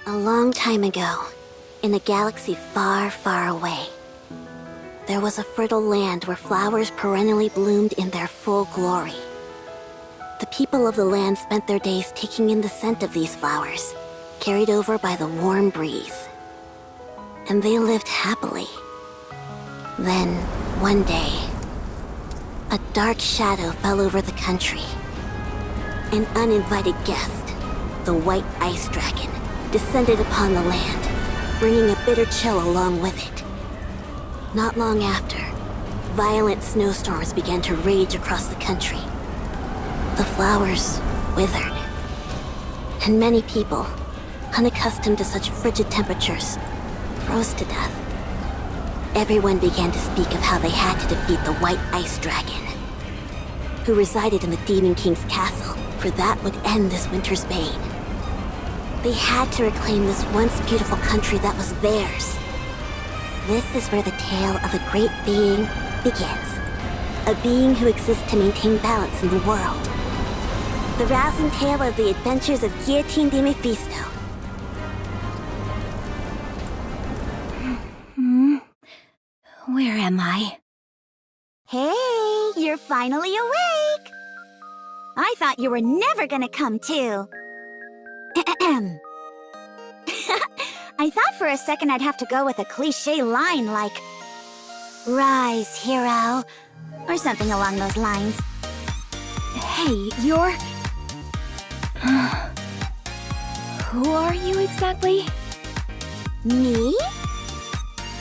A long time ago, in a galaxy far, far away, there was a fertile land where flowers perennially bloomed in their full glory. The people of the land spent their days taking in the scent of these flowers, carried over by the warm breeze. And they lived happily. Then, one day, a dark shadow fell over the country. An uninvited guest, the white Ice Dragon, descended upon the land, bringing a bitter chill along with it. Not long after, violent snowstorms began to rage across the country. The flowers withered, and many people, unaccustomed to such frigid temperatures, froze to death. Everyone began to speak of how they had to defeat the White Ice Dragon, who resided in the Demon King's castle, for that would end this winter's bane. They had to reclaim this once beautiful country that was theirs. This is where the tale of a great being begins. A being who exists to maintain balance in the world. The rousing tale of the adventures of Guillotine de Mephisto. Where am I? Hey, you're finally awake! I thought you were never gonna come too. I thought for a second I'd have to go with a cliché line like, "Rise, hero," or something along those lines. Hey, you're... Who are you exactly? Me?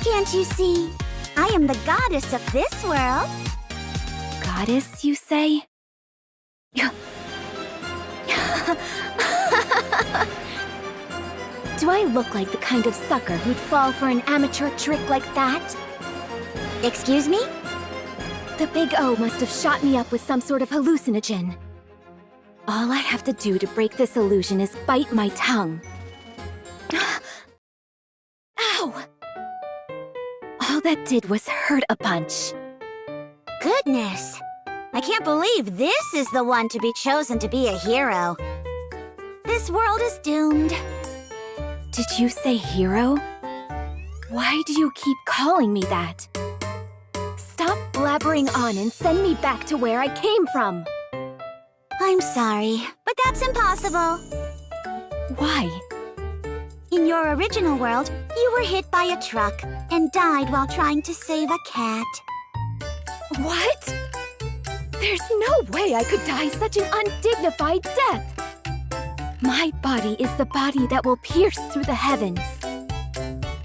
Can't you see? I am the goddess of this world. Goddess, you say? Do I look like the kind of sucker who'd fall for an amateur trick like that? Excuse me? The Big O must have shot me up with some sort of hallucinogen. All I have to do to break this illusion is bite my tongue. Ow! All that did was hurt a bunch. Goodness! I can't believe this is the one to be chosen to be a hero. This world is doomed. Did you say hero? Why do you keep calling me that? Stop blabbering on and send me back to where I came from. I'm sorry, but that's impossible. Why? In your original world, you were hit by a truck and died while trying to save a cat. What? There's no way I could die such an undignified death. My body is the body that will pierce through the heavens.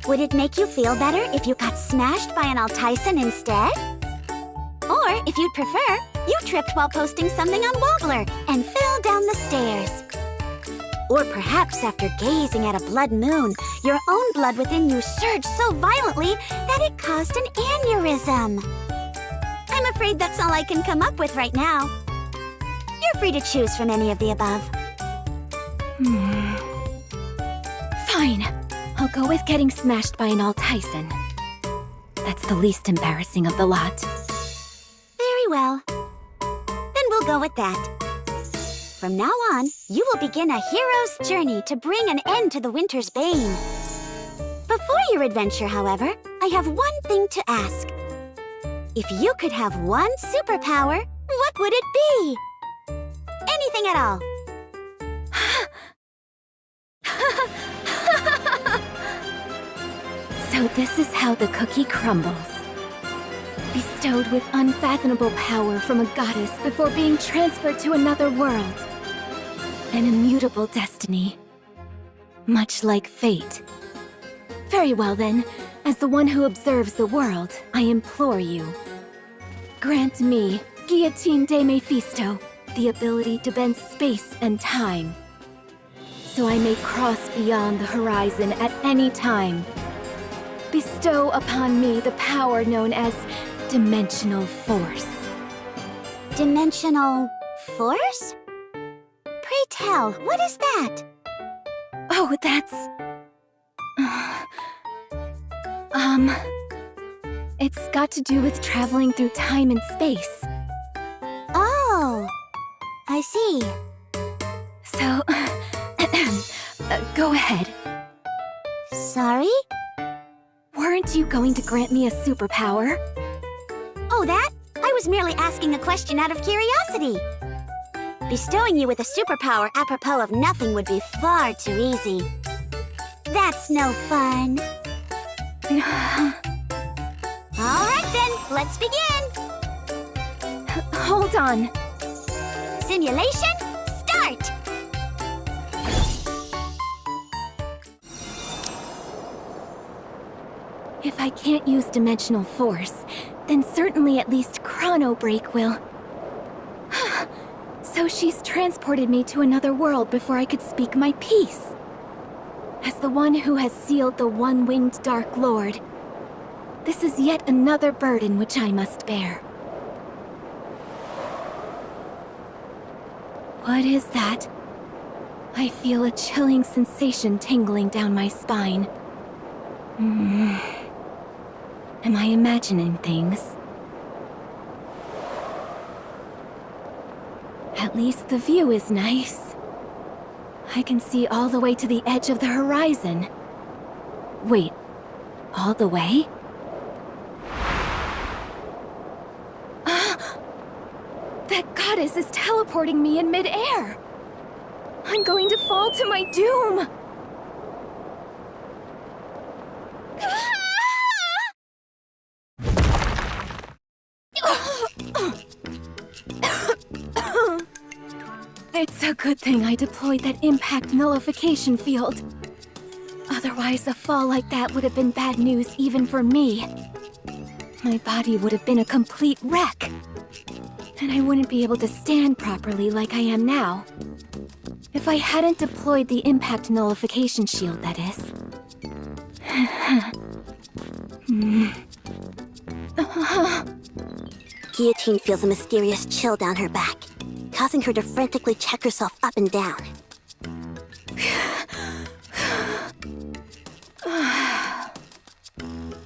Would it make you feel better if you got smashed by an Altyson instead? Or, if you'd prefer, you tripped while posting something on Wobbler and fell down the stairs. Or perhaps after gazing at a blood moon, your own blood within you surged so violently that it caused an aneurysm. I'm afraid that's all I can come up with right now. You're free to choose from any of the above. Fine. I'll go with getting smashed by an Altyson. That's the least embarrassing of the lot. Very well. Then we'll go with that. From now on, you will begin a hero's journey to bring an end to the winter's bane. Before your adventure, however, I have one thing to ask. If you could have one superpower, what would it be? Anything at all. So this is how the cookie crumbles. Bestowed with unfathomable power from a goddess before being transferred to another world. An immutable destiny. Much like fate. Very well then, as the one who observes the world, I implore you. Grant me, Guillotine de Mephisto, the ability to bend space and time. So I may cross beyond the horizon at any time. Bestow upon me the power known as Dimensional Force. Dimensional force? Pray tell, what is that? Oh, that's... It's got to do with traveling through time and space. Oh, I see. So, Go ahead. Sorry? Weren't you going to grant me a superpower? Oh, that? I was merely asking a question out of curiosity. Bestowing you with a superpower apropos of nothing would be far too easy. That's no fun. All right then, let's begin. Hold on. Simulation, start! If I can't use dimensional force, then certainly at least Chrono Break will. So she's transported me to another world before I could speak my piece. As the one who has sealed the one-winged Dark Lord, this is yet another burden which I must bear. What is that? I feel a chilling sensation tingling down my spine. Am I imagining things? At least the view is nice. I can see all the way to the edge of the horizon. Wait, all the way? That goddess is teleporting me in mid-air! I'm going to fall to my doom! It's a good thing I deployed that impact nullification field. Otherwise, a fall like that would have been bad news even for me. My body would have been a complete wreck. And I wouldn't be able to stand properly like I am now. If I hadn't deployed the impact nullification shield, that is. Guillotine feels a mysterious chill down her back, causing her to frantically check herself up and down.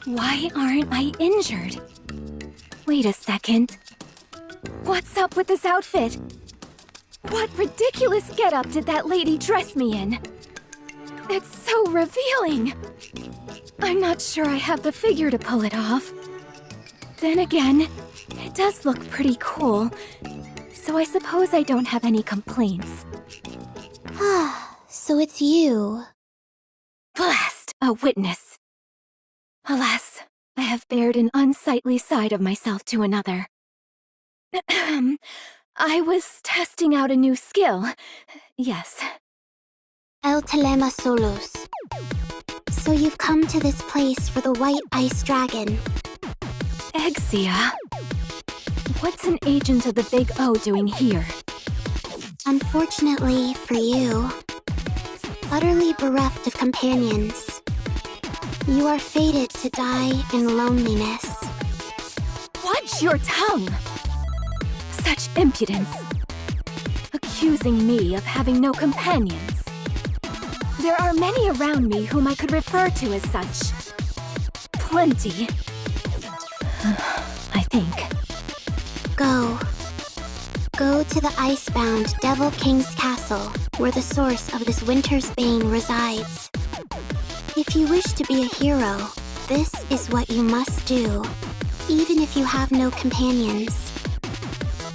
Why aren't I injured? Wait a second. What's up with this outfit? What ridiculous getup did that lady dress me in? It's so revealing. I'm not sure I have the figure to pull it off. Then again, it does look pretty cool, so I suppose I don't have any complaints. So it's you. Blast! A witness. Alas, I have bared an unsightly side of myself to another. I was testing out a new skill. Yes. El Telema Solos. So you've come to this place for the White Ice Dragon. Exia? What's an agent of the Big O doing here? Unfortunately for you, utterly bereft of companions, you are fated to die in loneliness. Watch your tongue! Such impudence! Accusing me of having no companions. There are many around me whom I could refer to as such. Plenty. I think. Go. Go to the icebound Devil King's castle, where the source of this winter's bane resides. If you wish to be a hero, this is what you must do, even if you have no companions.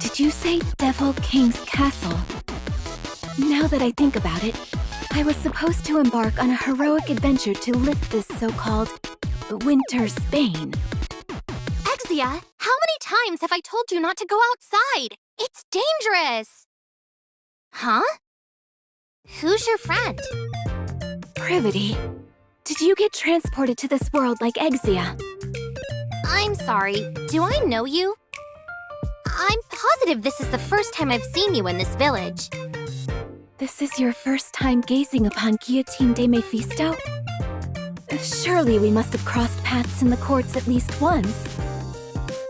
Did you say Devil King's castle? Now that I think about it, I was supposed to embark on a heroic adventure to lift this so-called winter's bane. Exia, how many times have I told you not to go outside? It's dangerous! Huh? Who's your friend? Privity, did you get transported to this world like Exia? I'm sorry, do I know you? I'm positive this is the first time I've seen you in this village. This is your first time gazing upon Guillotine de Mephisto? Surely we must have crossed paths in the courts at least once.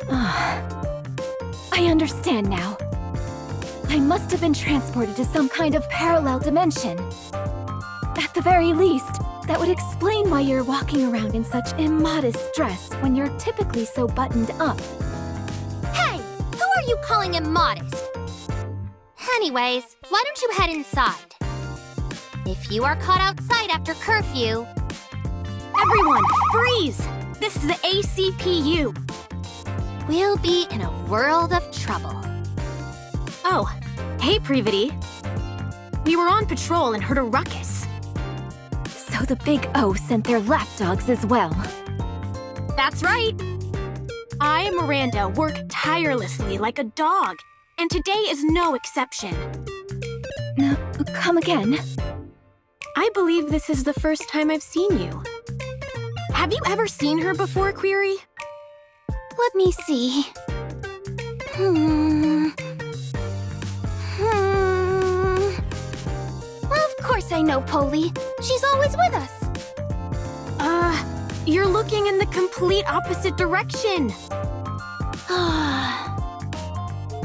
I understand now. I must have been transported to some kind of parallel dimension. At the very least, that would explain why you're walking around in such immodest dress when you're typically so buttoned up. Hey! Who are you calling immodest? Anyways, why don't you head inside? If you are caught outside after curfew... Everyone, freeze! This is the ACPU. We'll be in a world of trouble. Oh, hey, Privity. We were on patrol and heard a ruckus. So the Big O sent their lapdogs as well. That's right. I, Miranda, work tirelessly like a dog, and today is no exception. No, come again. I believe this is the first time I've seen you. Have you ever seen her before, Query? Let me see. Of course I know Polly. She's always with us. You're looking in the complete opposite direction.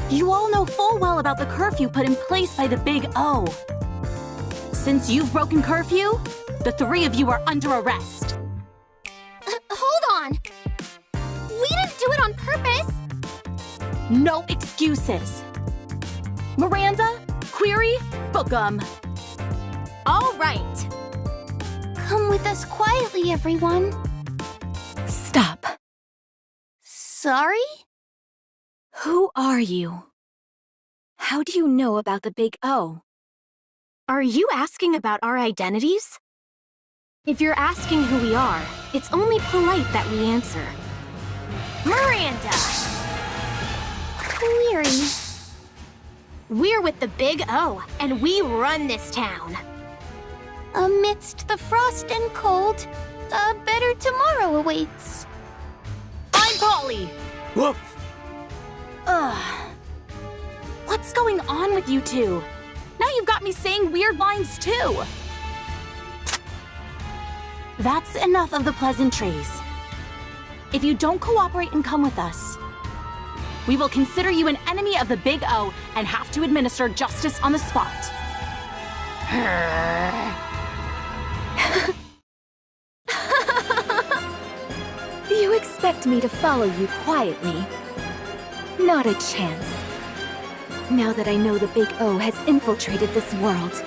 You all know full well about the curfew put in place by the Big O. Since you've broken curfew, the three of you are under arrest. Hold on. We didn't do it on purpose. No excuses. Miranda, Query, book 'em. All right. Come with us quietly, everyone. Stop. Sorry? Who are you? How do you know about the Big O? Are you asking about our identities? If you're asking who we are, it's only polite that we answer. Miranda! Query. We're with the Big O, and we run this town. Amidst the frost and cold, a better tomorrow awaits. I'm Polly! Woof! What's going on with you two? Now you've got me saying weird lines too. That's enough of the pleasantries. If you don't cooperate and come with us, we will consider you an enemy of the Big O and have to administer justice on the spot. You expect me to follow you quietly? Not a chance. Now that I know the Big O has infiltrated this world.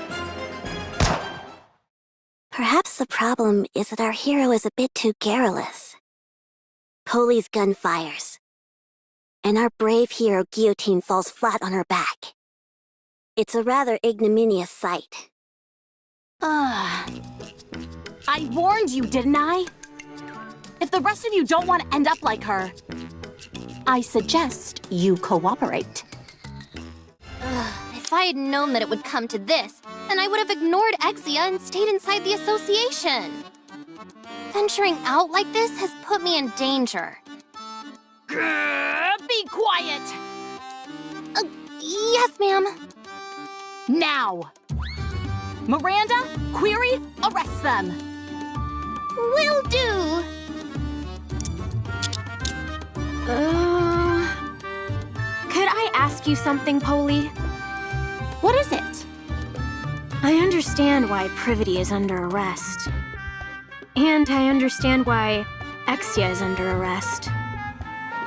Perhaps the problem is that our hero is a bit too garrulous. Polly's gun fires, and our brave hero Guillotine falls flat on her back. It's a rather ignominious sight. I warned you, didn't I? If the rest of you don't want to end up like her, I suggest you cooperate. If I had known that it would come to this, then I would have ignored Exia and stayed inside the association. Venturing out like this has put me in danger. Be quiet! Yes, ma'am. Now! Miranda, Query, arrest them! Will do. Could I ask you something, Polly? What is it? I understand why Privity is under arrest. And I understand why Exia is under arrest.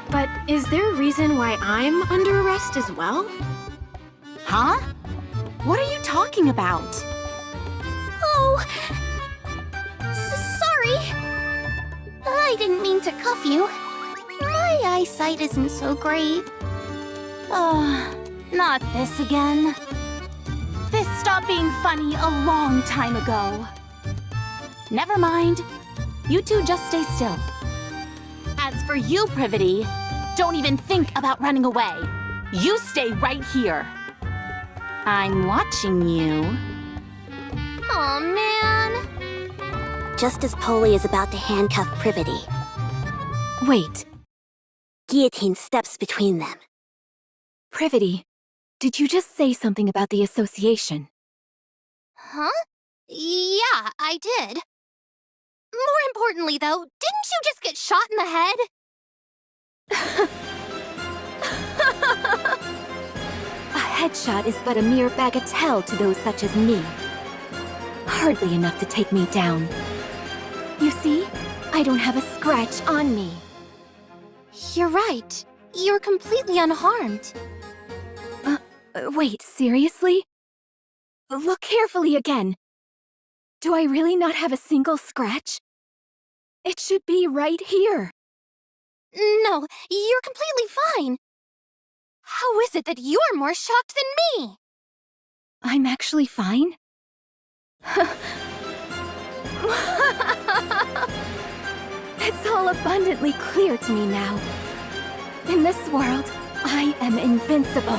But is there a reason why I'm under arrest as well? Huh? What are you talking about? Oh, sorry. I didn't mean to cuff you. My eyesight isn't so great. Not this again. This stopped being funny a long time ago. Never mind. You two just stay still. As for you, Privity, don't even think about running away. You stay right here. I'm watching you. Aw, man. Just as Polly is about to handcuff Privity, Wait, Guillotine steps between them. Privity, did you just say something about the association? Huh? Yeah, I did. More importantly, though, didn't you just get shot in the head? A headshot is but a mere bagatelle to those such as me. Hardly enough to take me down. You see, I don't have a scratch on me. You're right. You're completely unharmed. Wait, seriously? Look carefully again. Do I really not have a single scratch? It should be right here. No, you're completely fine. How is it that you're more shocked than me? I'm actually fine? It's all abundantly clear to me now. In this world, I am invincible.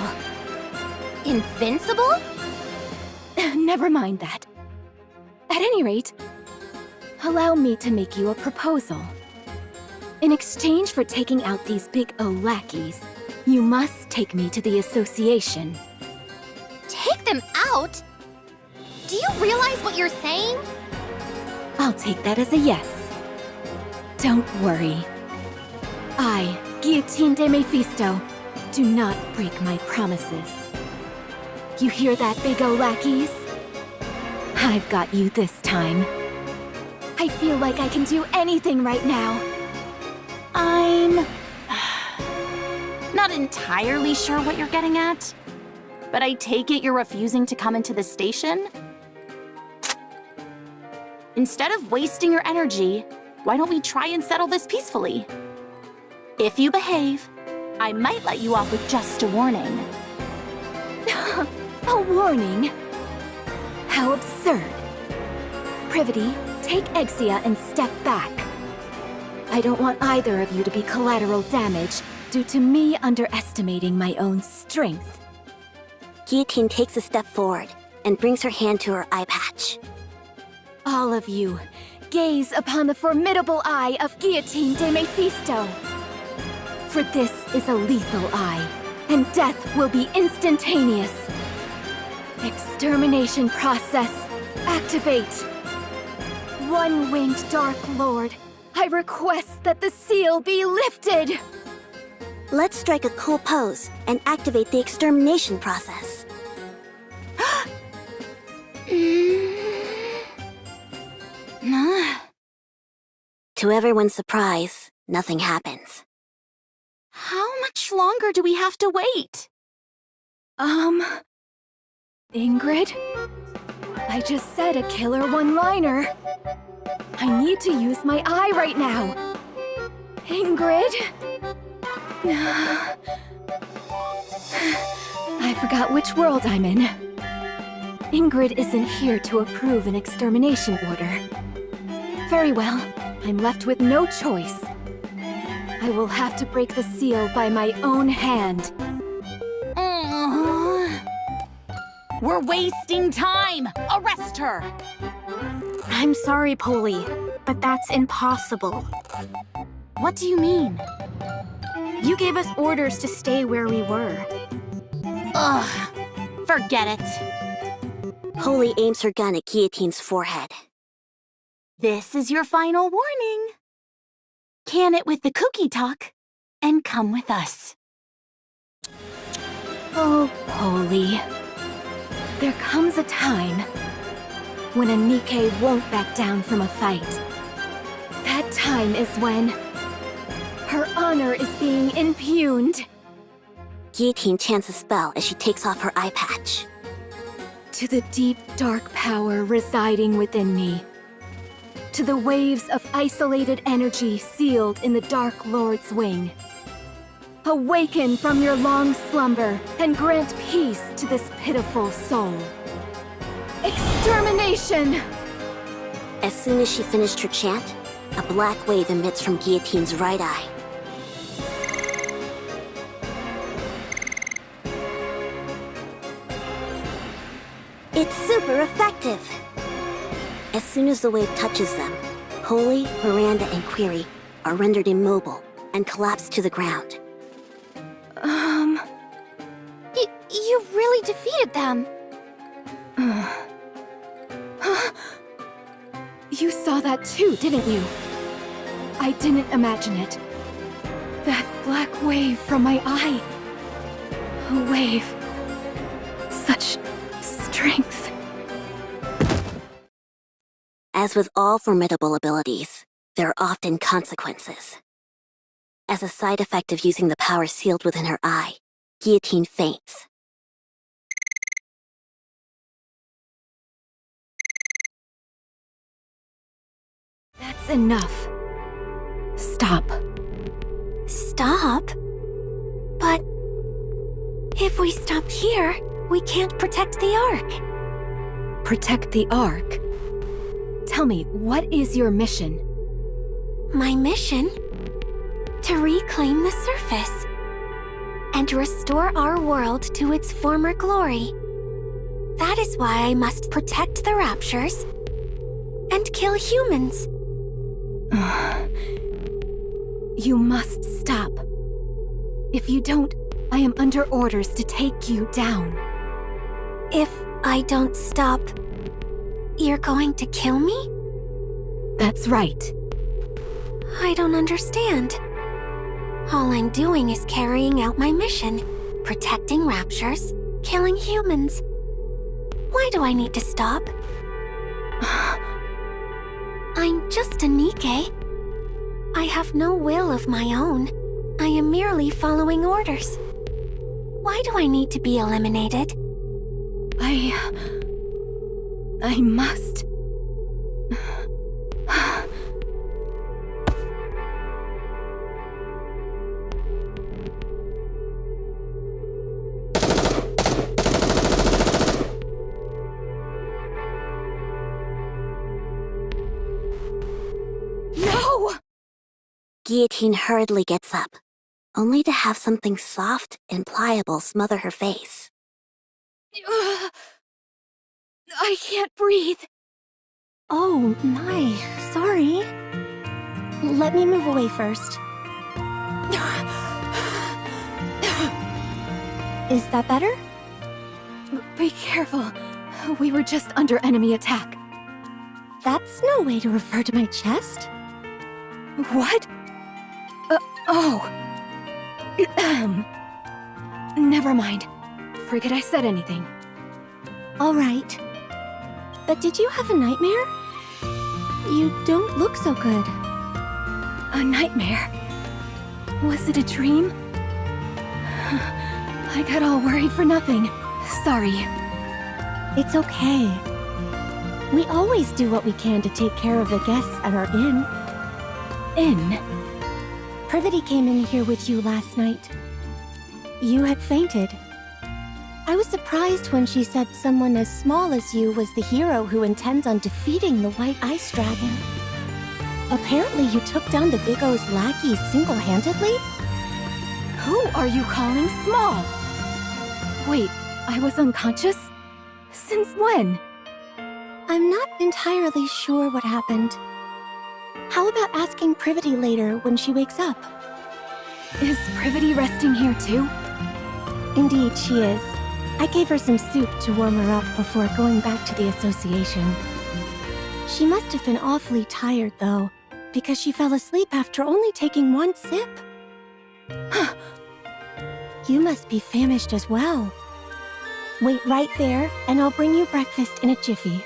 Invincible? Never mind that. At any rate, allow me to make you a proposal. In exchange for taking out these big O lackeys, you must take me to the association. Take them out? Do you realize what you're saying? I'll take that as a yes. Don't worry. I, Guillotine de Mephisto, do not break my promises. You hear that, big O lackeys? I've got you this time. I feel like I can do anything right now. I'm not entirely sure what you're getting at, but I take it you're refusing to come into the station? Instead of wasting your energy, why don't we try and settle this peacefully? If you behave, I might let you off with just a warning. A warning? How absurd. Privity, take Exia and step back. I don't want either of you to be collateral damage due to me underestimating my own strength. Guillotine takes a step forward and brings her hand to her eye patch. All of you, gaze upon the formidable eye of Guillotine de Mephisto. For this is a lethal eye, and death will be instantaneous. Extermination process, activate. One-winged Dark Lord, I request that the seal be lifted. Let's strike a cool pose and activate the extermination process. To everyone's surprise, nothing happens. How much longer do we have to wait? Ingrid? I just said a killer one-liner. I need to use my eye right now. Ingrid? I forgot which world I'm in. Ingrid isn't here to approve an extermination order. Very well, I'm left with no choice. I will have to break the seal by my own hand. We're wasting time! Arrest her! I'm sorry, Polly, but that's impossible. What do you mean? You gave us orders to stay where we were. Ugh, forget it. Holy aims her gun at Guillotine's forehead. This is your final warning. Can it with the cookie talk, and come with us. Oh, Polly. There comes a time when a Nikke won't back down from a fight. That time is when her honor is being impugned. Guillotine chants a spell as she takes off her eye patch. To the deep, dark power residing within me. To the waves of isolated energy sealed in the Dark Lord's wing. Awaken from your long slumber and grant peace to this pitiful soul. Extermination! As soon as she finished her chant, a black wave emits from Guillotine's right eye. It's super effective! As soon as the wave touches them, Holy, Miranda, and Query are rendered immobile and collapse to the ground. You really defeated them. You saw that too, didn't you? I didn't imagine it. That black wave from my eye. A wave. Such strength. As with all formidable abilities, there are often consequences. As a side effect of using the power sealed within her eye, Guillotine faints. That's enough. Stop. Stop? But if we stop here, we can't protect the Ark. Protect the Ark? Tell me, what is your mission? My mission? To reclaim the surface and restore our world to its former glory. That is why I must protect the Raptures and kill humans. You must stop. If you don't, I am under orders to take you down. If I don't stop, you're going to kill me? That's right. I don't understand. All I'm doing is carrying out my mission, protecting Raptures, killing humans. Why do I need to stop? I'm just a Nikke. I have no will of my own. I am merely following orders. Why do I need to be eliminated? I must. No! Guillotine hurriedly gets up, only to have something soft and pliable smother her face. I can't breathe. Oh, my. Sorry. Let me move away first. Is that better? Be careful. We were just under enemy attack. That's no way to refer to my chest. What? Oh. Never mind. Forget I said anything. All right. But did you have a nightmare? You don't look so good. A nightmare? Was it a dream? I got all worried for nothing. Sorry. It's okay. We always do what we can to take care of the guests at our inn. Inn? Privity came in here with you last night. You had fainted. I was surprised when she said someone as small as you was the hero who intends on defeating the White Ice Dragon. Apparently you took down the Big O's lackeys single-handedly? Who are you calling small? Wait, I was unconscious? Since when? I'm not entirely sure what happened. How about asking Privity later when she wakes up? Is Privity resting here too? Indeed, she is. I gave her some soup to warm her up before going back to the association. She must have been awfully tired, though, because she fell asleep after only taking one sip. You must be famished as well. Wait right there, and I'll bring you breakfast in a jiffy.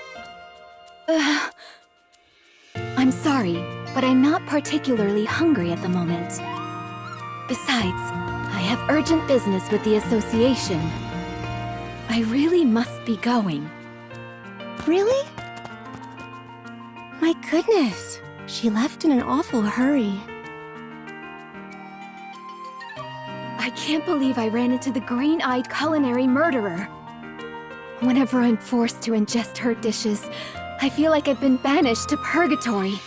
I'm sorry, but I'm not particularly hungry at the moment. Besides, I have urgent business with the association. I really must be going. Really? My goodness, she left in an awful hurry. I can't believe I ran into the green-eyed culinary murderer. Whenever I'm forced to ingest her dishes, I feel like I've been banished to purgatory.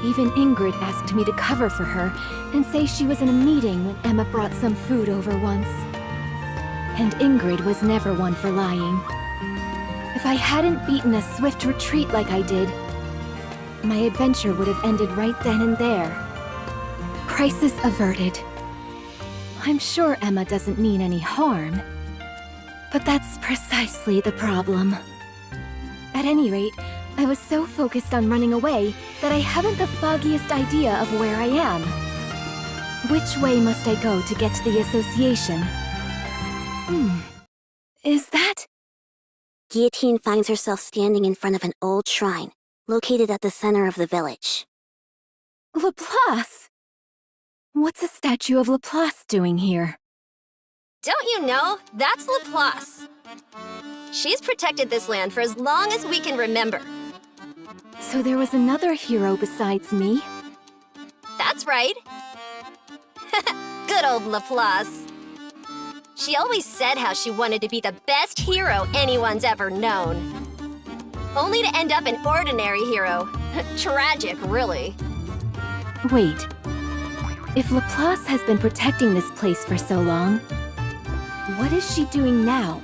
Even Ingrid asked me to cover for her and say she was in a meeting when Emma brought some food over once. And Ingrid was never one for lying. If I hadn't beaten a swift retreat like I did, my adventure would have ended right then and there. Crisis averted. I'm sure Emma doesn't mean any harm, but that's precisely the problem. At any rate, I was so focused on running away that I haven't the foggiest idea of where I am. Which way must I go to get to the association? Is that? Guillotine finds herself standing in front of an old shrine, located at the center of the village. Laplace! What's a statue of Laplace doing here? Don't you know? That's Laplace. She's protected this land for as long as we can remember. So there was another hero besides me? That's right. Good old Laplace. She always said how she wanted to be the best hero anyone's ever known. Only to end up an ordinary hero. Tragic, really. Wait. If Laplace has been protecting this place for so long, what is she doing now?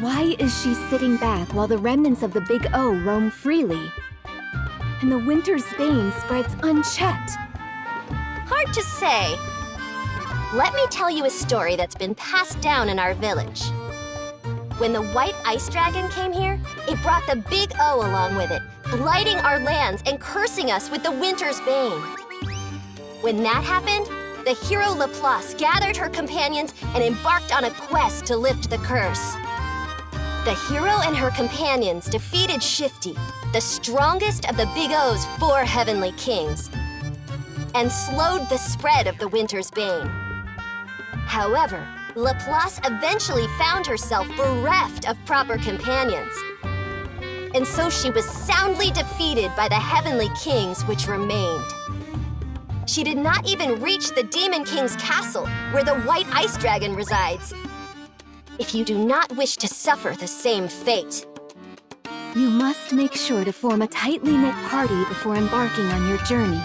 Why is she sitting back while the remnants of the Big O roam freely? And the Winter's Bane spreads unchecked? Hard to say. Let me tell you a story that's been passed down in our village. When the White Ice Dragon came here, it brought the Big O along with it, blighting our lands and cursing us with the Winter's Bane. When that happened, the hero Laplace gathered her companions and embarked on a quest to lift the curse. The hero and her companions defeated Shifty, the strongest of the Big O's 4 heavenly kings, and slowed the spread of the Winter's Bane. However, Laplace eventually found herself bereft of proper companions. And so she was soundly defeated by the heavenly kings which remained. She did not even reach the Demon King's castle, where the White Ice Dragon resides. If you do not wish to suffer the same fate. You must make sure to form a tightly knit party before embarking on your journey.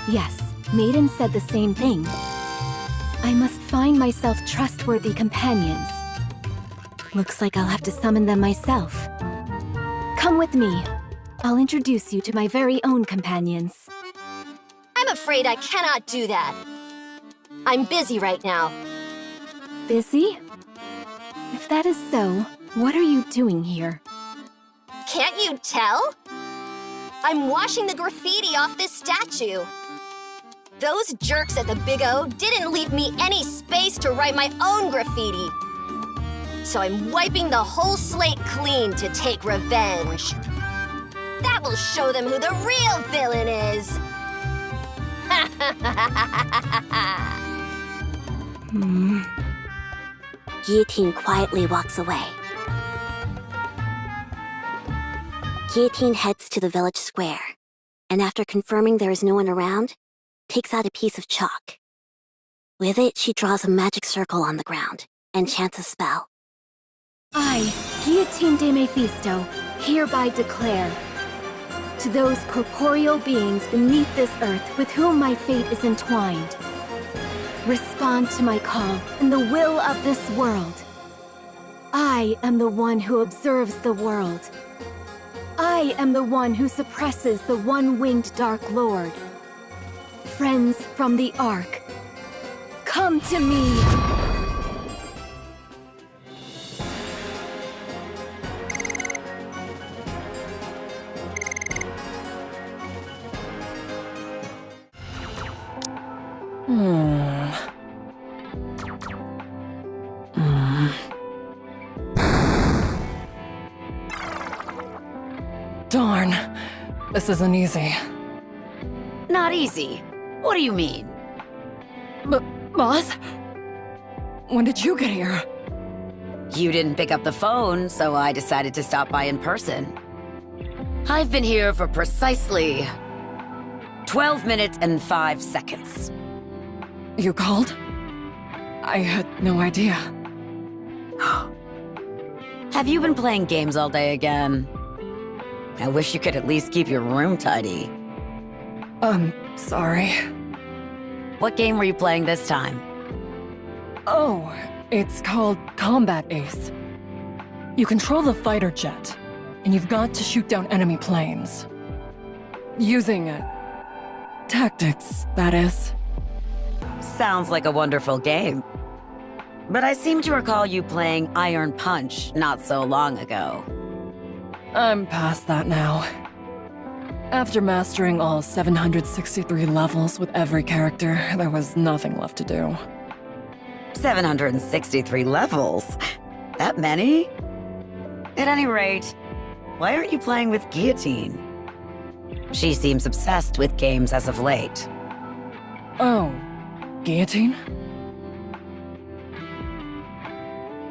Yes, Maiden said the same thing. I must find myself trustworthy companions. Looks like I'll have to summon them myself. Come with me. I'll introduce you to my very own companions. I'm afraid I cannot do that. I'm busy right now. Busy? If that is so, what are you doing here? Can't you tell? I'm washing the graffiti off this statue. Those jerks at the Big O didn't leave me any space to write my own graffiti. So I'm wiping the whole slate clean to take revenge. That will show them who the real villain is. Guillotine quietly walks away. Guillotine heads to the village square, and after confirming there is no one around, takes out a piece of chalk. With it, she draws a magic circle on the ground and chants a spell. I, Guillotine de Mephisto, hereby declare, to those corporeal beings beneath this earth with whom my fate is entwined, respond to my call and the will of this world. I am the one who observes the world. I am the one who suppresses the one-winged Dark Lord. Friends from the Ark, come to me! Darn. This isn't easy. Not easy. What do you mean? Boss? When did you get here? You didn't pick up the phone, so I decided to stop by in person. I've been here for precisely 12 minutes and 5 seconds. You called? I had no idea. Have you been playing games all day again? I wish you could at least keep your room tidy. Sorry. What game were you playing this time? Oh, it's called Combat Ace. You control the fighter jet, and you've got to shoot down enemy planes. Using tactics, that is. Sounds like a wonderful game. But I seem to recall you playing Iron Punch not so long ago. I'm past that now. After mastering all 763 levels with every character, there was nothing left to do. 763 levels? That many? At any rate, why aren't you playing with Guillotine? She seems obsessed with games as of late. Oh, Guillotine?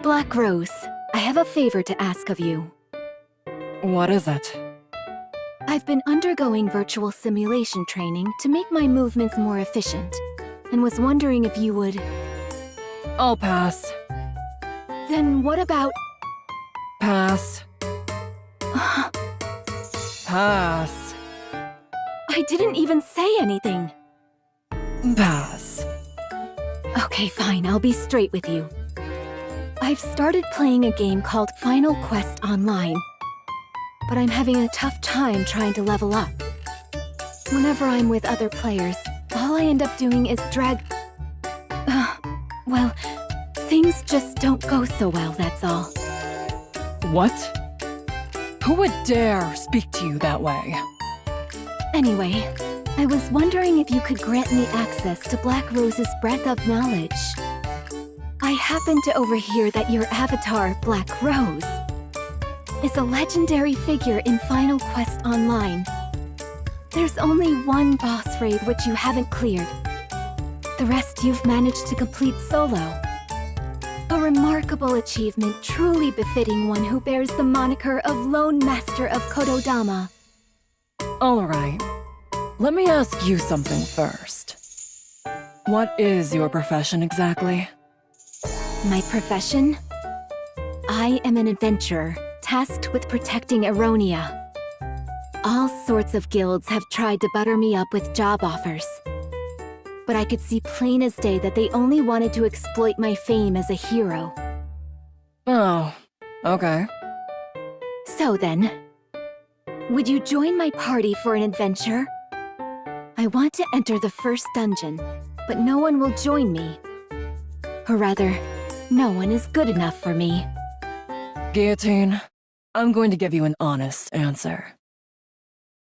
Black Rose, I have a favor to ask of you. What is it? I've been undergoing virtual simulation training to make my movements more efficient, and was wondering if you would... I'll pass. Then what about... Pass. Pass. I didn't even say anything. Pass. Okay, fine, I'll be straight with you. I've started playing a game called Final Quest Online, but I'm having a tough time trying to level up. Whenever I'm with other players, all I end up doing is well, things just don't go so well, that's all. What? Who would dare speak to you that way? Anyway, I was wondering if you could grant me access to Black Rose's breadth of knowledge. I happened to overhear that your avatar, Black Rose, is a legendary figure in Final Quest Online. There's only one boss raid which you haven't cleared. The rest you've managed to complete solo. A remarkable achievement truly befitting one who bears the moniker of Lone Master of Kododama. Alright. Let me ask you something first. What is your profession exactly? My profession? I am an adventurer, tasked with protecting Eronia. All sorts of guilds have tried to butter me up with job offers. But I could see plain as day that they only wanted to exploit my fame as a hero. Oh, okay. So then, would you join my party for an adventure? I want to enter the first dungeon, but no one will join me. Or rather, no one is good enough for me. Guillotine, I'm going to give you an honest answer.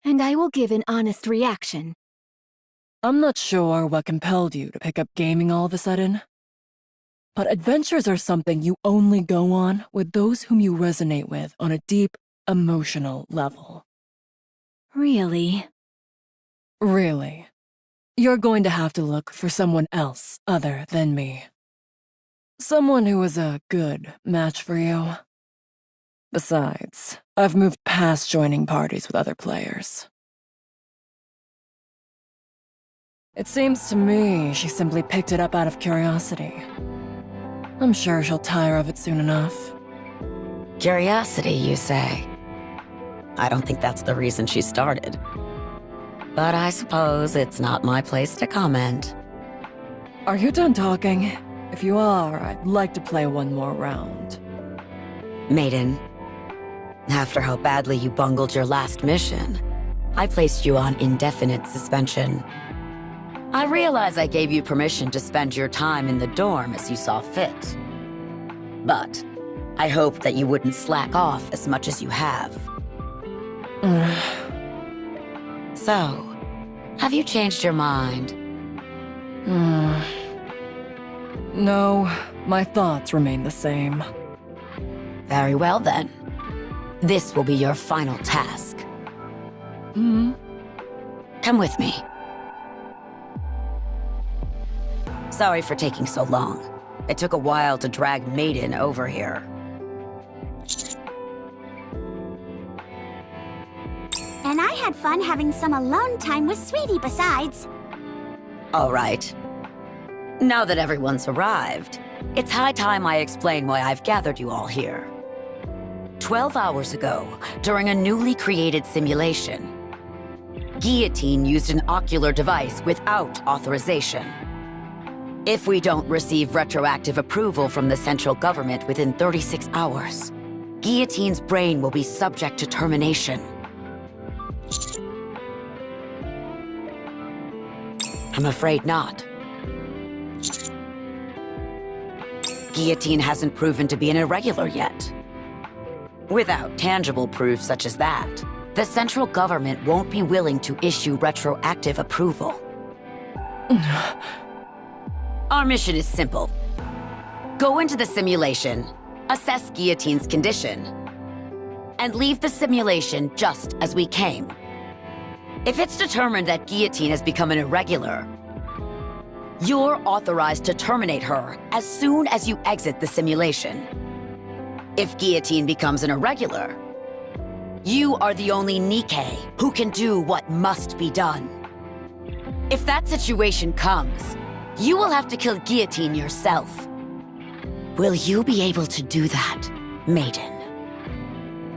And I will give an honest reaction. I'm not sure what compelled you to pick up gaming all of a sudden, but adventures are something you only go on with those whom you resonate with on a deep, emotional level. Really? Really. You're going to have to look for someone else other than me. Someone who is a good match for you. Besides, I've moved past joining parties with other players. It seems to me she simply picked it up out of curiosity. I'm sure she'll tire of it soon enough. Curiosity, you say? I don't think that's the reason she started. But I suppose it's not my place to comment. Are you done talking? If you are, I'd like to play one more round. Maiden, after how badly you bungled your last mission, I placed you on indefinite suspension. I realize I gave you permission to spend your time in the dorm as you saw fit. But I hoped that you wouldn't slack off as much as you have. So, have you changed your mind? No, my thoughts remain the same. Very well then. This will be your final task. Come with me. Sorry for taking so long. It took a while to drag Maiden over here. And I had fun having some alone time with Sweetie besides. All right. Now that everyone's arrived, it's high time I explain why I've gathered you all here. 12 hours ago, during a newly created simulation, Guillotine used an ocular device without authorization. If we don't receive retroactive approval from the central government within 36 hours, Guillotine's brain will be subject to termination. I'm afraid not. Guillotine hasn't proven to be an irregular yet. Without tangible proof such as that, the central government won't be willing to issue retroactive approval. Our mission is simple. Go into the simulation, assess Guillotine's condition, and leave the simulation just as we came. If it's determined that Guillotine has become an irregular, you're authorized to terminate her as soon as you exit the simulation. If Guillotine becomes an irregular, You are the only Nikke who can do what must be done. If that situation comes, you will have to kill Guillotine yourself. Will you be able to do that, Maiden?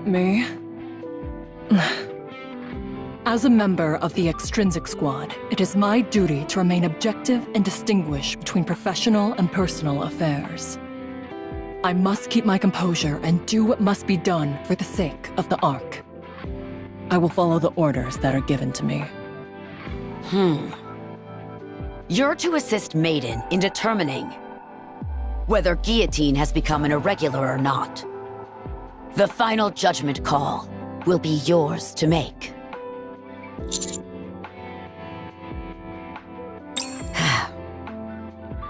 Me? As a member of the Extrinsic Squad, it is my duty to remain objective and distinguish between professional and personal affairs. I must keep my composure and do what must be done for the sake of the Ark. I will follow the orders that are given to me. You're to assist Maiden in determining whether Guillotine has become an irregular or not. The final judgment call will be yours to make.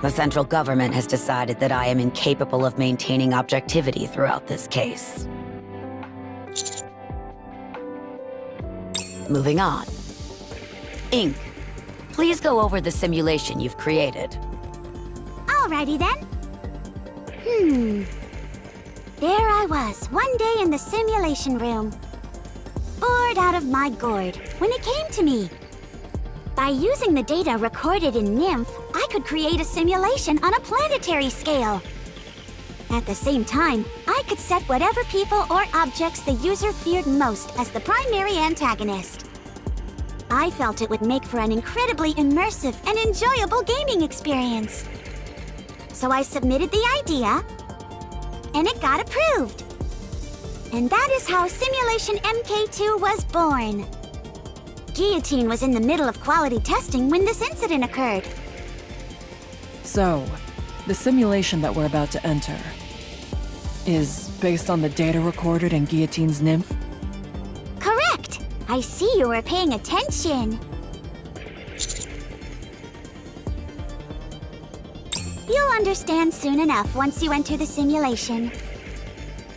The central government has decided that I am incapable of maintaining objectivity throughout this case. Moving on. Ink, please go over the simulation you've created. Alrighty then. There I was, one day in the simulation room. Bored out of my gourd, when it came to me. By using the data recorded in Nymph, I could create a simulation on a planetary scale. At the same time, I could set whatever people or objects the user feared most as the primary antagonist. I felt it would make for an incredibly immersive and enjoyable gaming experience. So I submitted the idea, and it got approved. And that is how Simulation MK2 was born. Guillotine was in the middle of quality testing when this incident occurred. So, the simulation that we're about to enter is based on the data recorded in Guillotine's Nymph? Correct! I see you were paying attention. You'll understand soon enough once you enter the simulation.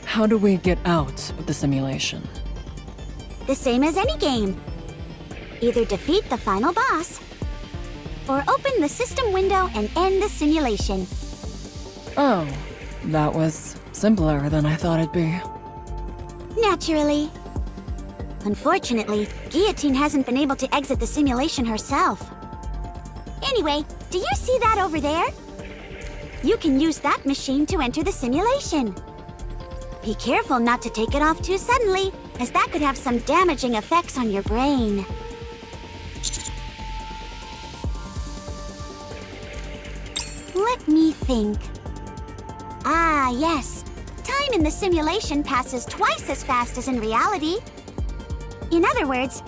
How do we get out of the simulation? The same as any game. Either defeat the final boss, or open the system window and end the simulation. Oh, that was simpler than I thought it'd be. Naturally. Unfortunately, Guillotine hasn't been able to exit the simulation herself. Anyway, do you see that over there? You can use that machine to enter the simulation. Be careful not to take it off too suddenly, as that could have some damaging effects on your brain. Let me think. Ah, yes. Time in the simulation passes twice as fast as in reality. In other words,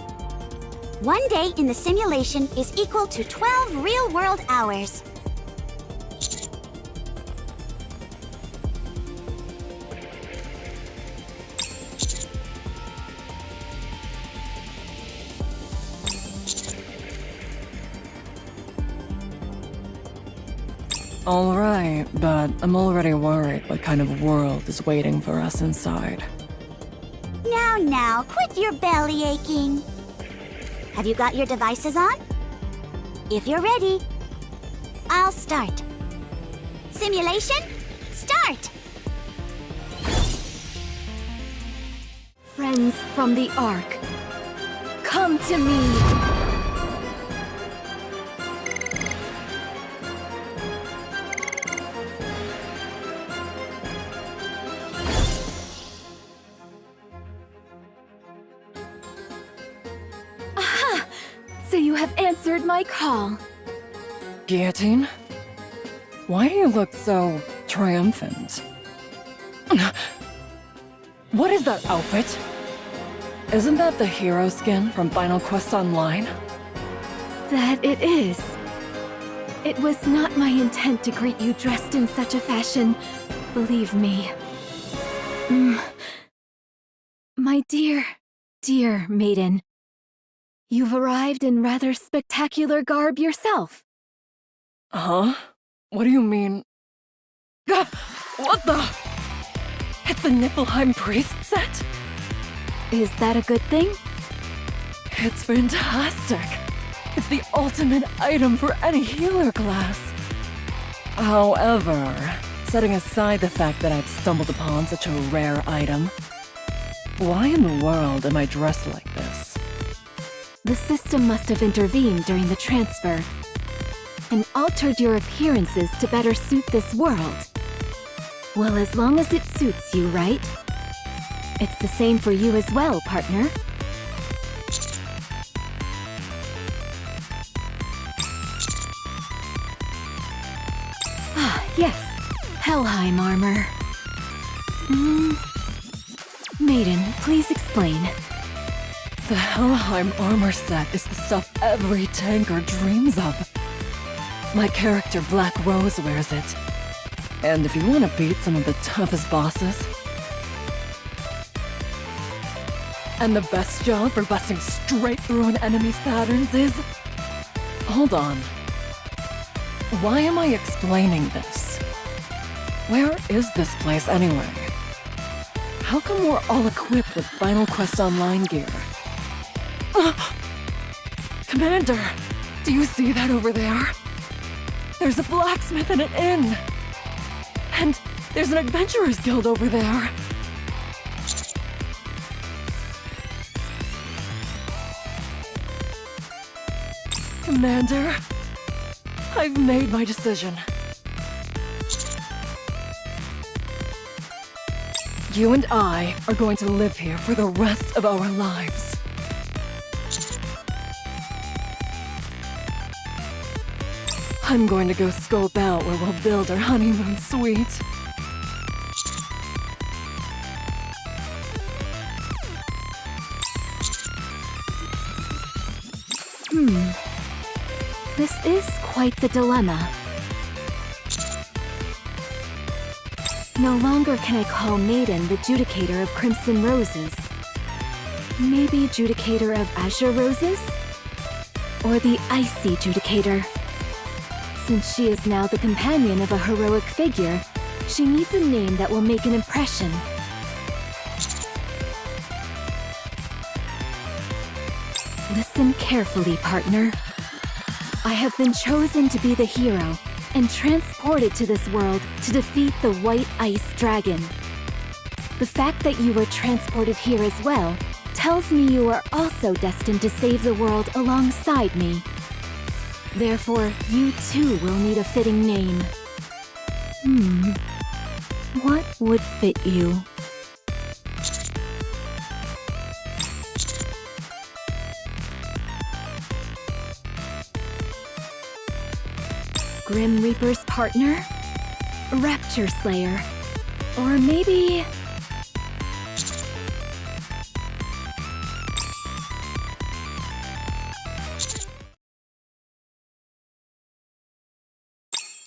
one day in the simulation is equal to 12 real-world hours. All right, but I'm already worried what kind of world is waiting for us inside. Now, quit your belly aching. Have you got your devices on? If you're ready, I'll start. Simulation, start! Friends from the Ark, come to me! So you have answered my call. Guillotine? Why do you look so triumphant? What is that outfit? Isn't that the hero skin from Final Quest Online? That it is. It was not my intent to greet you dressed in such a fashion, believe me. My dear, dear Maiden, you've arrived in rather spectacular garb yourself. Huh? What do you mean? Gah! What the? It's the Niflheim priest set? Is that a good thing? It's fantastic. It's the ultimate item for any healer class. However, setting aside the fact that I've stumbled upon such a rare item, Why in the world am I dressed like this? The system must have intervened during the transfer and altered your appearances to better suit this world. Well, as long as it suits you, right? It's the same for you as well, partner. Ah, yes. Helheim armor. Maiden, please explain. The Helheim armor set is the stuff every tanker dreams of. My character Black Rose wears it. And if you want to beat some of the toughest bosses, and the best job for busting straight through an enemy's patterns is... Hold on. Why am I explaining this? Where is this place anyway? How come we're all equipped with Final Quest Online gear? Commander, do you see that over there? There's a blacksmith and an inn. And there's an adventurer's guild over there. Commander, I've made my decision. You and I are going to live here for the rest of our lives. I'm going to go scope out where we'll build our honeymoon suite. This is quite the dilemma. No longer can I call Maiden the Judicator of Crimson Roses. Maybe Judicator of Azure Roses? Or the Icy Judicator. Since she is now the companion of a heroic figure, she needs a name that will make an impression. Listen carefully, partner. I have been chosen to be the hero and transported to this world to defeat the White Ice Dragon. The fact that you were transported here as well tells me you are also destined to save the world alongside me. Therefore, you too will need a fitting name. What would fit you? Grim Reaper's partner? Rapture Slayer? Or maybe...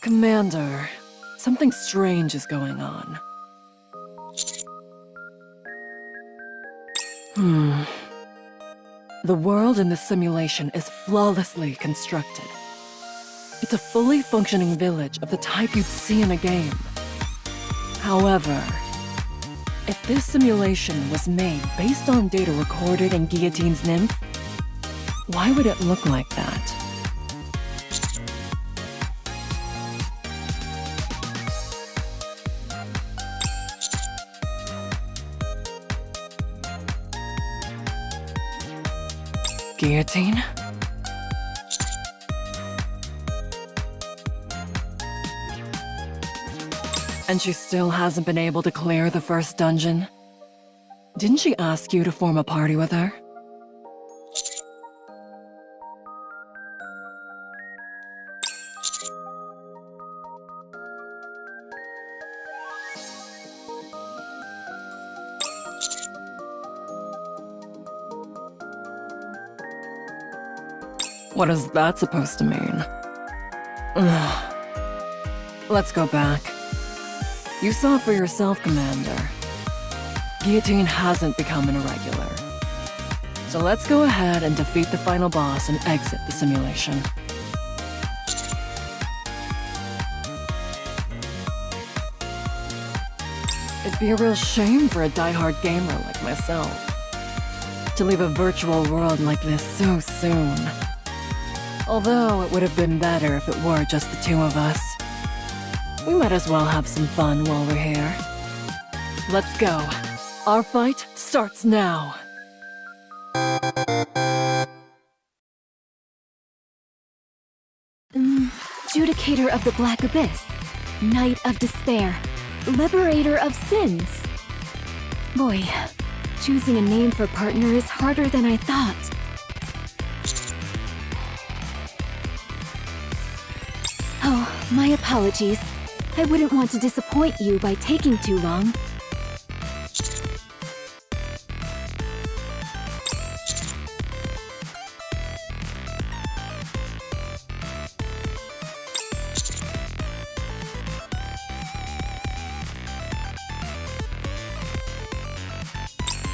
Commander, something strange is going on. The world in this simulation is flawlessly constructed. It's a fully functioning village of the type you'd see in a game. However, if this simulation was made based on data recorded in Guillotine's nymph, why would it look like that? Guillotine? And she still hasn't been able to clear the first dungeon? Didn't she ask you to form a party with her? What is that supposed to mean? Ugh. Let's go back. You saw for yourself, Commander. Guillotine hasn't become an irregular. So let's go ahead and defeat the final boss and exit the simulation. It'd be a real shame for a die-hard gamer like myself to leave a virtual world like this so soon. Although it would have been better if it were just the two of us. We might as well have some fun while we're here. Let's go. Our fight starts. starts now. Judicator of the Black Abyss, Knight of Despair, Liberator of Sins. Boy, choosing a name for partner is harder than I thought. Oh, my apologies. I wouldn't want to disappoint you by taking too long.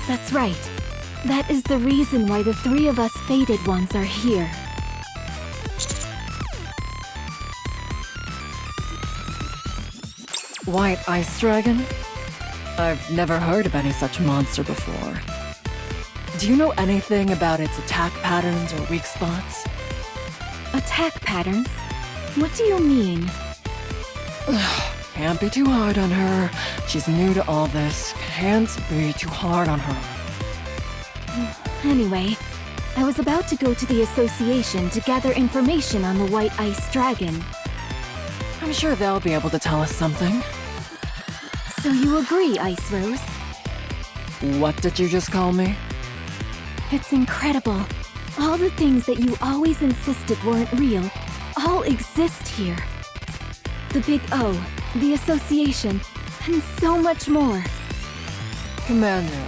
That's right. That is the reason why the three of us fated ones are here. White Ice Dragon? I've never heard of any such monster before. Do you know anything about its attack patterns or weak spots? Attack patterns? What do you mean? Can't be too hard on her. She's new to all this. Can't be too hard on her. Anyway, I was about to go to the association to gather information on the White Ice Dragon. I'm sure they'll be able to tell us something. So you agree, Ice Rose? What did you just call me? It's incredible. All the things that you always insisted weren't real, all exist here. The Big O, the association, and so much more. Commander,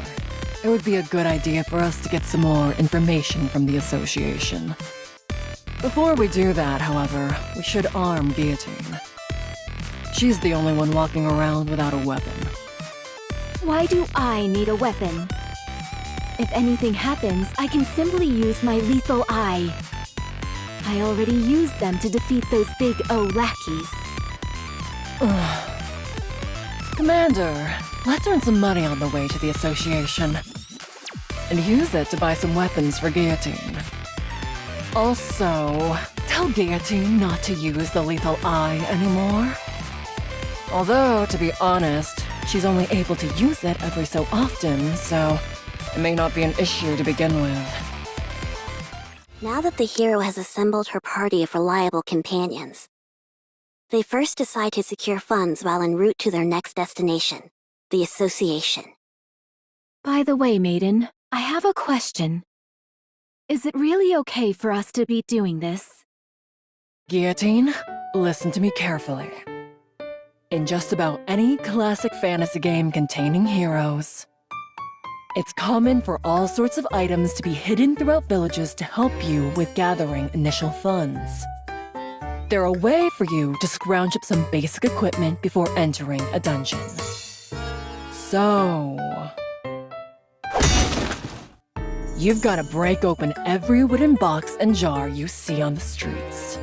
it would be a good idea for us to get some more information from the association. Before we do that, however, we should arm Guillotine. She's the only one walking around without a weapon. Why do I need a weapon? If anything happens, I can simply use my lethal eye. I already used them to defeat those Big O lackeys. Commander, let's earn some money on the way to the association. And use it to buy some weapons for Guillotine. Also, tell Guillotine not to use the lethal eye anymore. Although, to be honest, she's only able to use it every so often, so it may not be an issue to begin with. Now that the hero has assembled her party of reliable companions, they first decide to secure funds while en route to their next destination, the association. By the way, Maiden, I have a question. Is it really okay for us to be doing this? Guillotine, listen to me carefully. In just about any classic fantasy game containing heroes, it's common for all sorts of items to be hidden throughout villages to help you with gathering initial funds. They're a way for you to scrounge up some basic equipment before entering a dungeon. So, you've got to break open every wooden box and jar you see on the streets.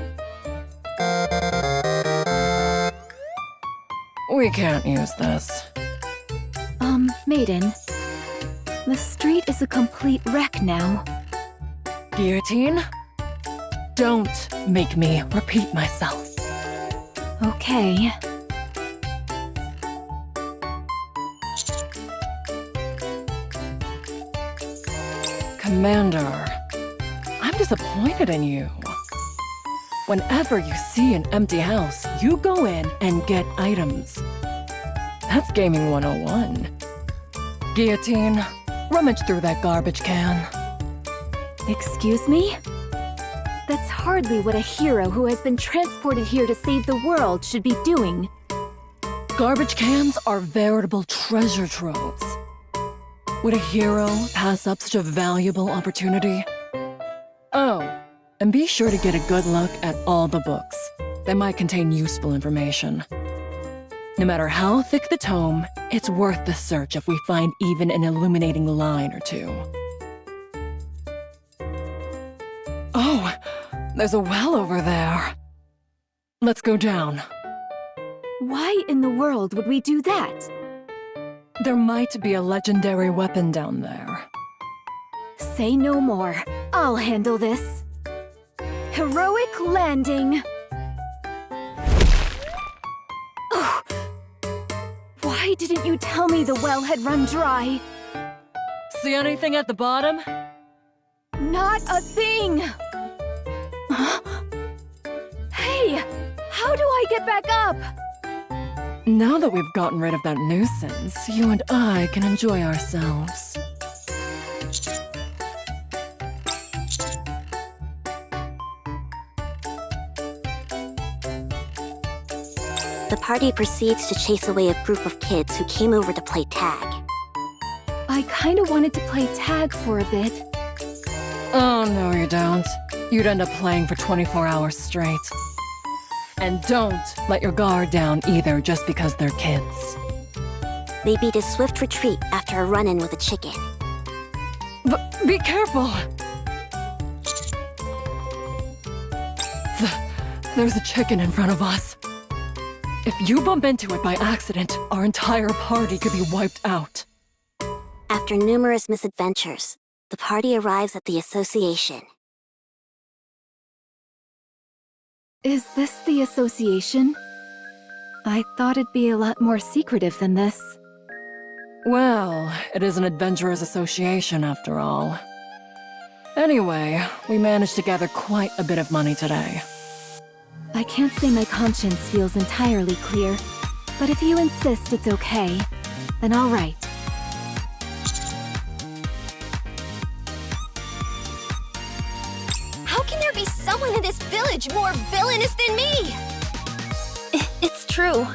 We can't use this. Maiden, the street is a complete wreck now. Guillotine, don't make me repeat myself. Okay. Commander, I'm disappointed in you. Whenever you see an empty house, you go in and get items. That's Gaming 101. Guillotine, rummage through that garbage can. Excuse me? That's hardly what a hero who has been transported here to save the world should be doing. Garbage cans are veritable treasure troves. Would a hero pass up such a valuable opportunity? Oh, and be sure to get a good look at all the books. They might contain useful information. No matter how thick the tome, it's worth the search if we find even an illuminating line or two. Oh, there's a well over there. Let's go down. Why in the world would we do that? There might be a legendary weapon down there. Say no more. I'll handle this. Heroic landing! Why didn't you tell me the well had run dry? See anything at the bottom? Not a thing! Huh? Hey! How do I get back up? Now that we've gotten rid of that nuisance, you and I can enjoy ourselves. The party proceeds to chase away a group of kids who came over to play tag. I kinda wanted to play tag for a bit. Oh, no you don't. You'd end up playing for 24 hours straight. And don't let your guard down either just because they're kids. They beat a swift retreat after a run-in with a chicken. Be careful! There's a chicken in front of us. If you bump into it by accident, our entire party could be wiped out. After numerous misadventures, the party arrives at the association. Is this the association? I thought it'd be a lot more secretive than this. Well, it is an adventurers association after all. Anyway, we managed to gather quite a bit of money today. I can't say my conscience feels entirely clear, but if you insist it's okay, then all right. How can there be someone in this village more villainous than me? It's true.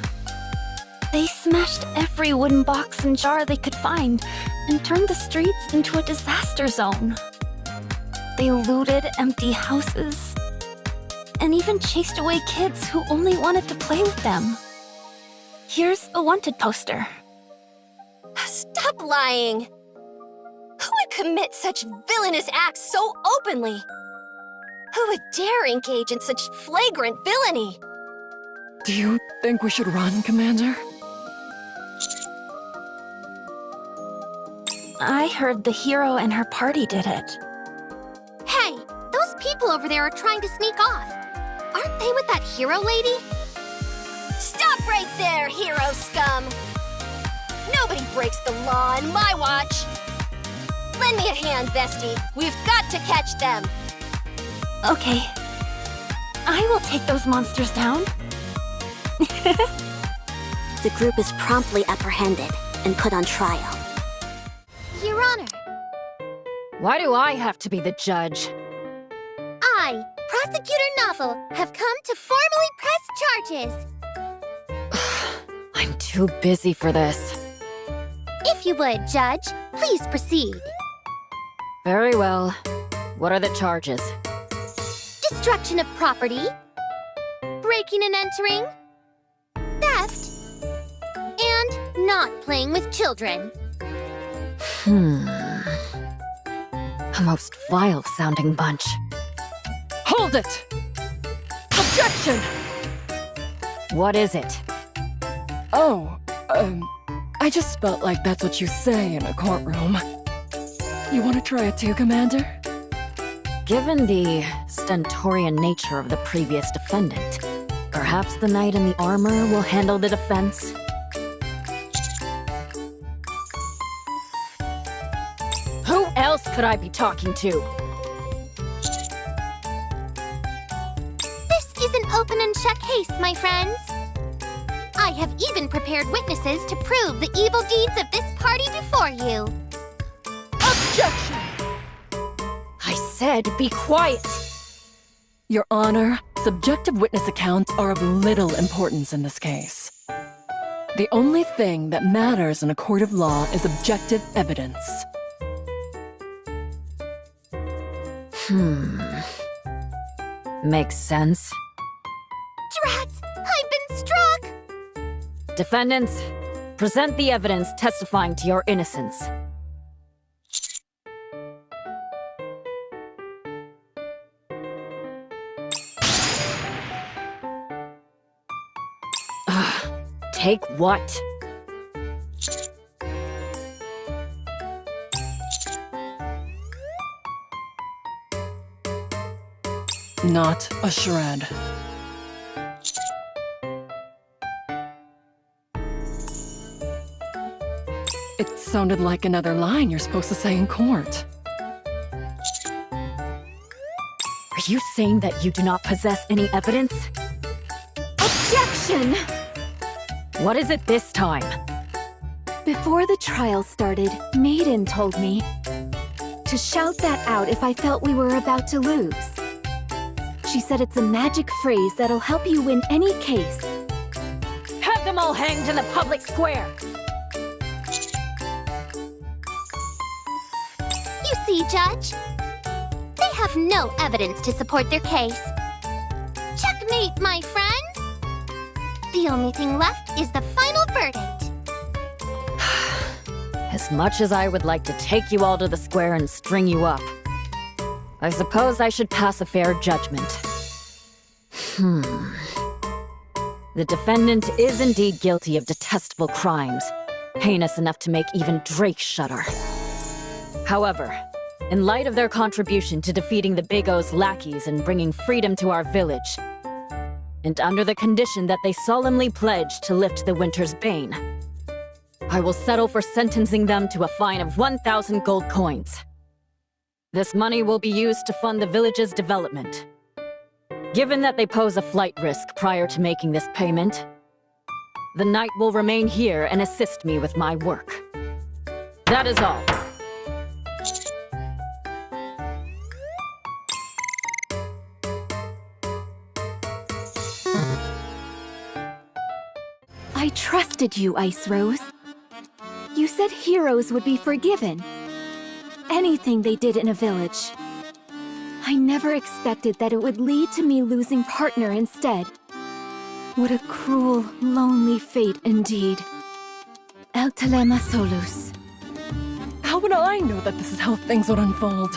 They smashed every wooden box and jar they could find and turned the streets into a disaster zone. They looted empty houses and even chased away kids who only wanted to play with them. Here's a wanted poster. Stop lying! Who would commit such villainous acts so openly? Who would dare engage in such flagrant villainy? Do you think we should run, Commander? I heard the hero and her party did it. Hey, those people over there are trying to sneak off. Aren't they with that hero lady? Stop right there, hero scum! Nobody breaks the law on my watch! Lend me a hand, bestie. We've got to catch them! Okay. I will take those monsters down. The group is promptly apprehended and put on trial. Your Honor, Why do I have to be the judge? I, Prosecutor Novel, have come to formally press charges. I'm too busy for this. If you would, Judge, please proceed. Very well. What are the charges? Destruction of property, breaking and entering, theft, and not playing with children. A most vile-sounding bunch. Hold it! Objection! What is it? Oh, I just felt like that's what you say in a courtroom. You want to try it too, Commander? Given the stentorian nature of the previous defendant, perhaps the knight in the armor will handle the defense? Who else could I be talking to? This is an open and shut case, my friends. I have even prepared witnesses to prove the evil deeds of this party before you. Objection! I said be quiet! Your Honor, subjective witness accounts are of little importance in this case. The only thing that matters in a court of law is objective evidence. Makes sense. Drats! I've been struck! Defendants, present the evidence testifying to your innocence. Take what? Not a shred. It sounded like another line you're supposed to say in court. Are you saying that you do not possess any evidence? Objection! What is it this time? Before the trial started, Maiden told me to shout that out if I felt we were about to lose. She said it's a magic phrase that'll help you win any case. Have them all hanged in the public square! You see, Judge? They have no evidence to support their case. Checkmate, my friends! The only thing left is the final verdict. As much as I would like to take you all to the square and string you up, I suppose I should pass a fair judgment. The defendant is indeed guilty of detestable crimes, heinous enough to make even Drake shudder. However, in light of their contribution to defeating the Big O's lackeys and bringing freedom to our village, and under the condition that they solemnly pledge to lift the winter's bane, I will settle for sentencing them to a fine of 1,000 gold coins. This money will be used to fund the village's development. Given that they pose a flight risk prior to making this payment, the knight will remain here and assist me with my work. That is all. I trusted you, Ice Rose. You said heroes would be forgiven. Anything they did in a village. I never expected that it would lead to me losing partner instead. What a cruel, lonely fate indeed. El Telema Solus. How would I know that this is how things would unfold?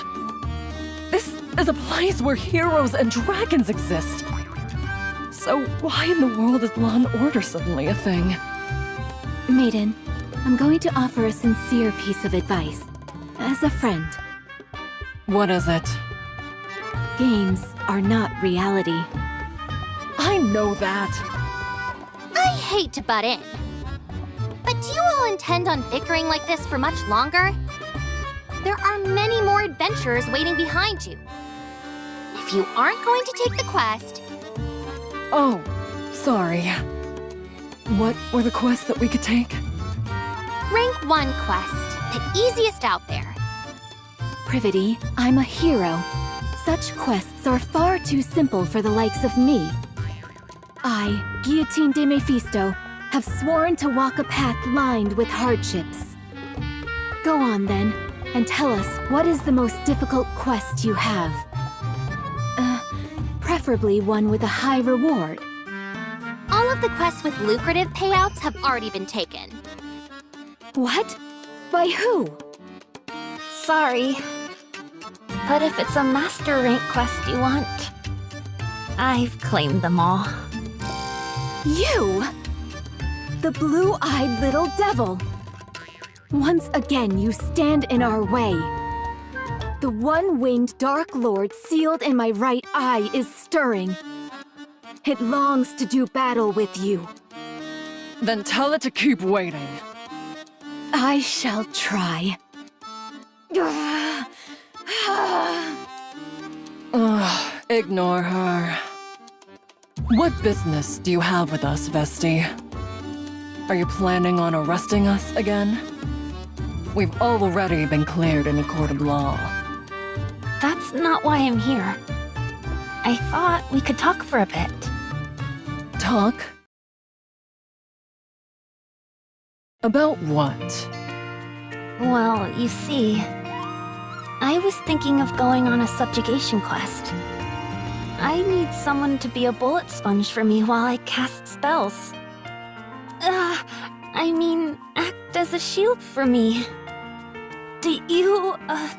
This is a place where heroes and dragons exist. So why in the world is law and order suddenly a thing? Maiden, I'm going to offer a sincere piece of advice. As a friend. What is it? Games are not reality. I know that. I hate to butt in, but do you all intend on bickering like this for much longer? There are many more adventurers waiting behind you. If you aren't going to take the quest... Oh, sorry. What were the quests that we could take? Rank 1 quest, the easiest out there. Privity, I'm a hero. Such quests are far too simple for the likes of me. I, Guillotine de Mephisto, have sworn to walk a path lined with hardships. Go on then, and tell us what is the most difficult quest you have. Preferably one with a high reward. All of the quests with lucrative payouts have already been taken. What? By who? Sorry. But if it's a master rank quest you want, I've claimed them all. You! The blue-eyed little devil! Once again, you stand in our way. The one-winged Dark Lord sealed in my right eye is stirring. It longs to do battle with you. Then tell it to keep waiting. I shall try. Ignore her. What business do you have with us, Vesti? Are you planning on arresting us again? We've already been cleared in a court of law. That's not why I'm here. I thought we could talk for a bit. Talk? About what? Well, you see, I was thinking of going on a subjugation quest. I need someone to be a bullet sponge for me while I cast spells. I mean, act as a shield for me. Do you,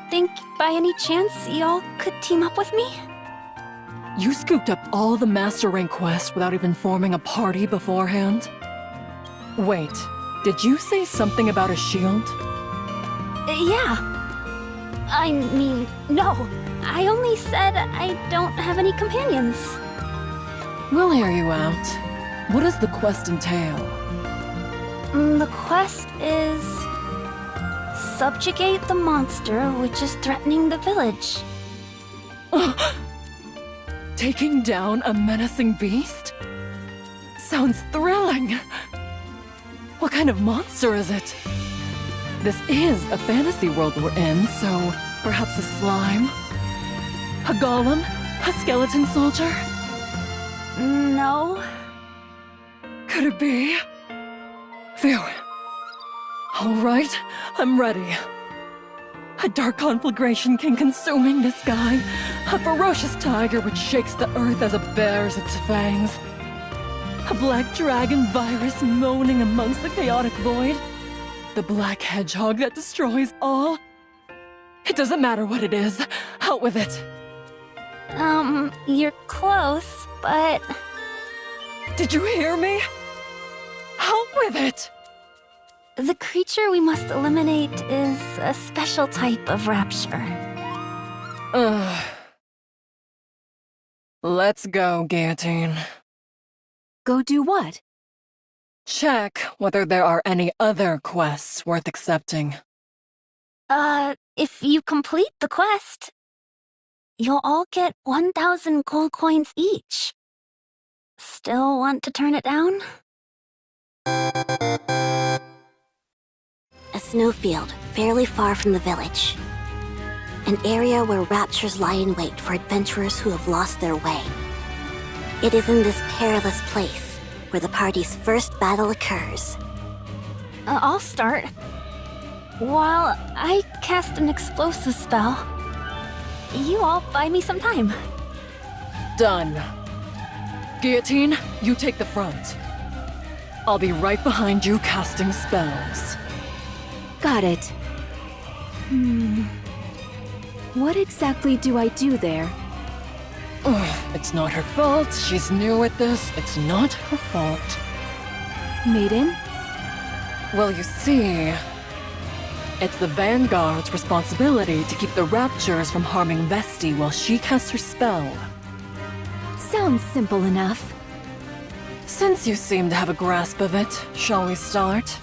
think by any chance y'all could team up with me? You scooped up all the Master Rank quests without even forming a party beforehand? Wait, did you say something about a shield? Yeah. I mean, no. I only said I don't have any companions. We'll hear you out. What does the quest entail? The quest is subjugate the monster which is threatening the village. Taking down a menacing beast? Sounds thrilling. What kind of monster is it? This is a fantasy world we're in, so perhaps a slime? A golem? A skeleton soldier? No. Could it be? Phew. All right, I'm ready. A dark conflagration king consuming the sky. A ferocious tiger which shakes the earth as it bares its fangs. A black dragon virus moaning amongst the chaotic void. The black hedgehog that destroys all. It doesn't matter what it is. Out with it. You're close, but... Did you hear me? Out with it! The creature we must eliminate is a special type of rapture. Let's go, Guillotine. Go do what? Check whether there are any other quests worth accepting. If you complete the quest, you'll all get 1,000 gold coins each. Still want to turn it down? A snowfield fairly far from the village. An area where raptures lie in wait for adventurers who have lost their way. It is in this perilous place where the party's first battle occurs. I'll start. While I cast an explosive spell, you all buy me some time. Done. Guillotine, you take the front. I'll be right behind you casting spells. Got it. What exactly do I do there? It's not her fault. She's new at this. It's not her fault. Maiden? Well, you see, it's the Vanguard's responsibility to keep the Raptures from harming Vesti while she casts her spell. Sounds simple enough. Since you seem to have a grasp of it, shall we start?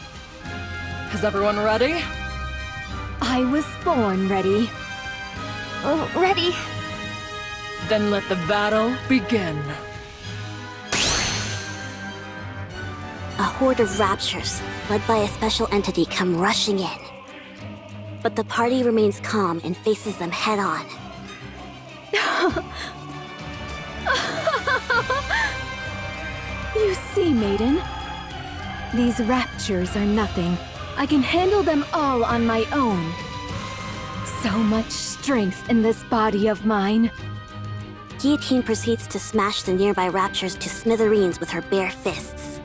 Is everyone ready? I was born ready. Ready. Then let the battle begin. A horde of raptures, led by a special entity, come rushing in. But the party remains calm and faces them head-on. You see, Maiden? These raptures are nothing. I can handle them all on my own. So much strength in this body of mine. Guillotine proceeds to smash the nearby raptures to smithereens with her bare fists.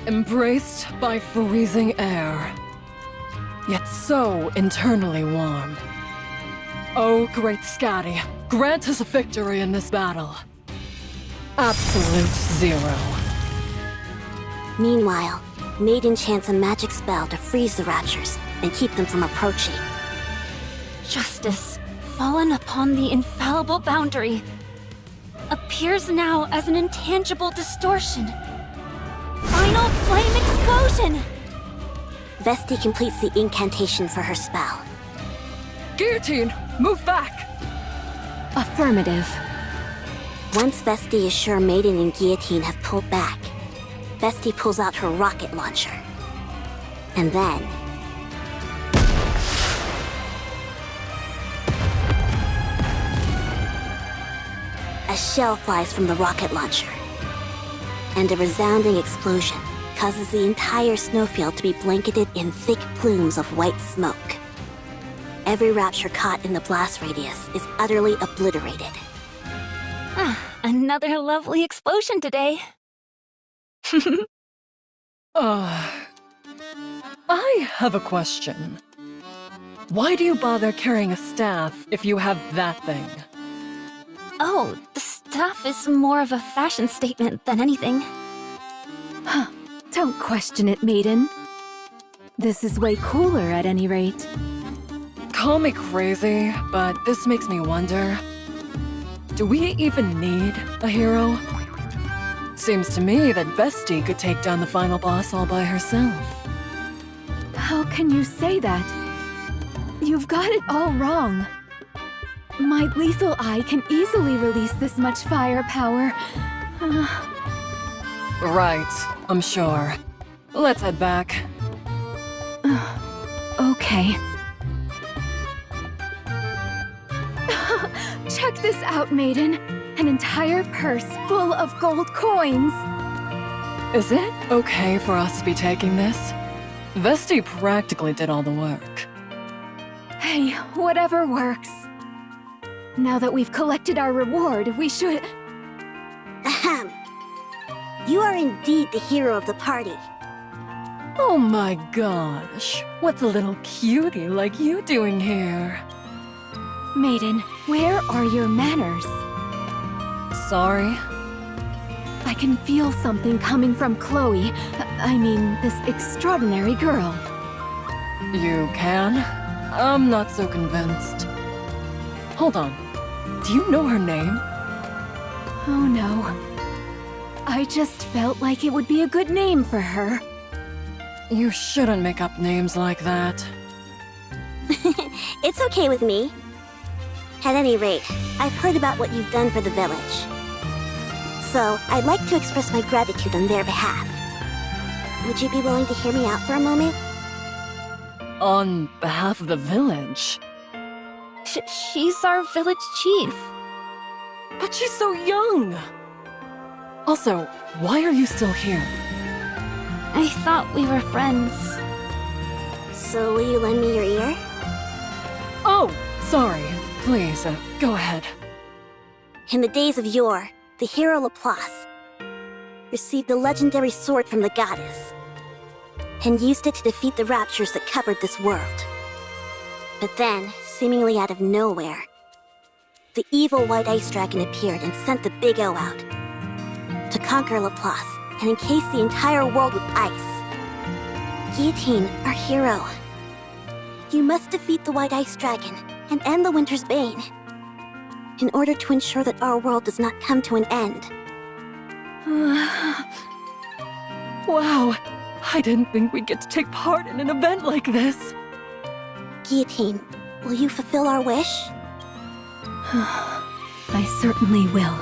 Embraced by freezing air, yet so internally warm. Oh, great Scotty, grant us a victory in this battle. Absolute zero. Meanwhile, Maiden chants a magic spell to freeze the raptures and keep them from approaching. Justice, fallen upon the infallible boundary, appears now as an intangible distortion. Final flame explosion! Vesti completes the incantation for her spell. Guillotine, move back! Affirmative. Once Vesti is sure Maiden and Guillotine have pulled back, Vesti pulls out her rocket launcher. And then... a shell flies from the rocket launcher. And a resounding explosion causes the entire snowfield to be blanketed in thick plumes of white smoke. Every rapture caught in the blast radius is utterly obliterated. Another lovely explosion today. I have a question. Why do you bother carrying a staff if you have that thing? Oh, the staff is more of a fashion statement than anything. Don't question it, Maiden. This is way cooler at any rate. Call me crazy, but this makes me wonder. Do we even need a hero? Seems to me that Vesti could take down the final boss all by herself. How can you say that? You've got it all wrong. My lethal eye can easily release this much fire power. Right, I'm sure. Let's head back. Okay. Check this out, Maiden. An entire purse full of gold coins. Is it okay for us to be taking this? Vesti practically did all the work. Hey, whatever works. Now that we've collected our reward, we should... Ahem. You are indeed the hero of the party. Oh my gosh, what's a little cutie like you doing here? Maiden, where are your manners? Sorry? I can feel something coming from Chloe. I mean, this extraordinary girl. You can? I'm not so convinced. Hold on. Do you know her name? Oh no. I just felt like it would be a good name for her. You shouldn't make up names like that. It's okay with me. At any rate, I've heard about what you've done for the village. So, I'd like to express my gratitude on their behalf. Would you be willing to hear me out for a moment? On behalf of the village? She's our village chief. But she's so young! Also, why are you still here? I thought we were friends. So will you lend me your ear? Oh, sorry. Please, go ahead. In the days of yore, the hero Laplace received a legendary sword from the goddess and used it to defeat the raptures that covered this world. But then, seemingly out of nowhere, the evil white ice dragon appeared and sent the Big O out to conquer Laplace and encase the entire world with ice. Guillotine, our hero. You must defeat the white ice dragon and end the winter's bane in order to ensure that our world does not come to an end. Wow, I didn't think we'd get to take part in an event like this. Guillotine, will you fulfill our wish? I certainly will.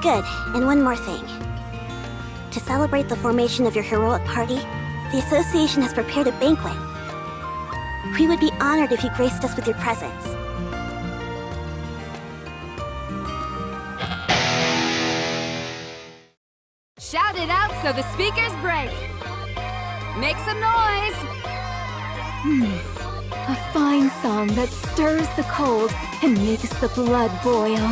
Good, and one more thing. To celebrate the formation of your heroic party, the association has prepared a banquet. We would be honored if you graced us with your presence. Shout it out so the speakers break! Make some noise! A fine song that stirs the cold and makes the blood boil.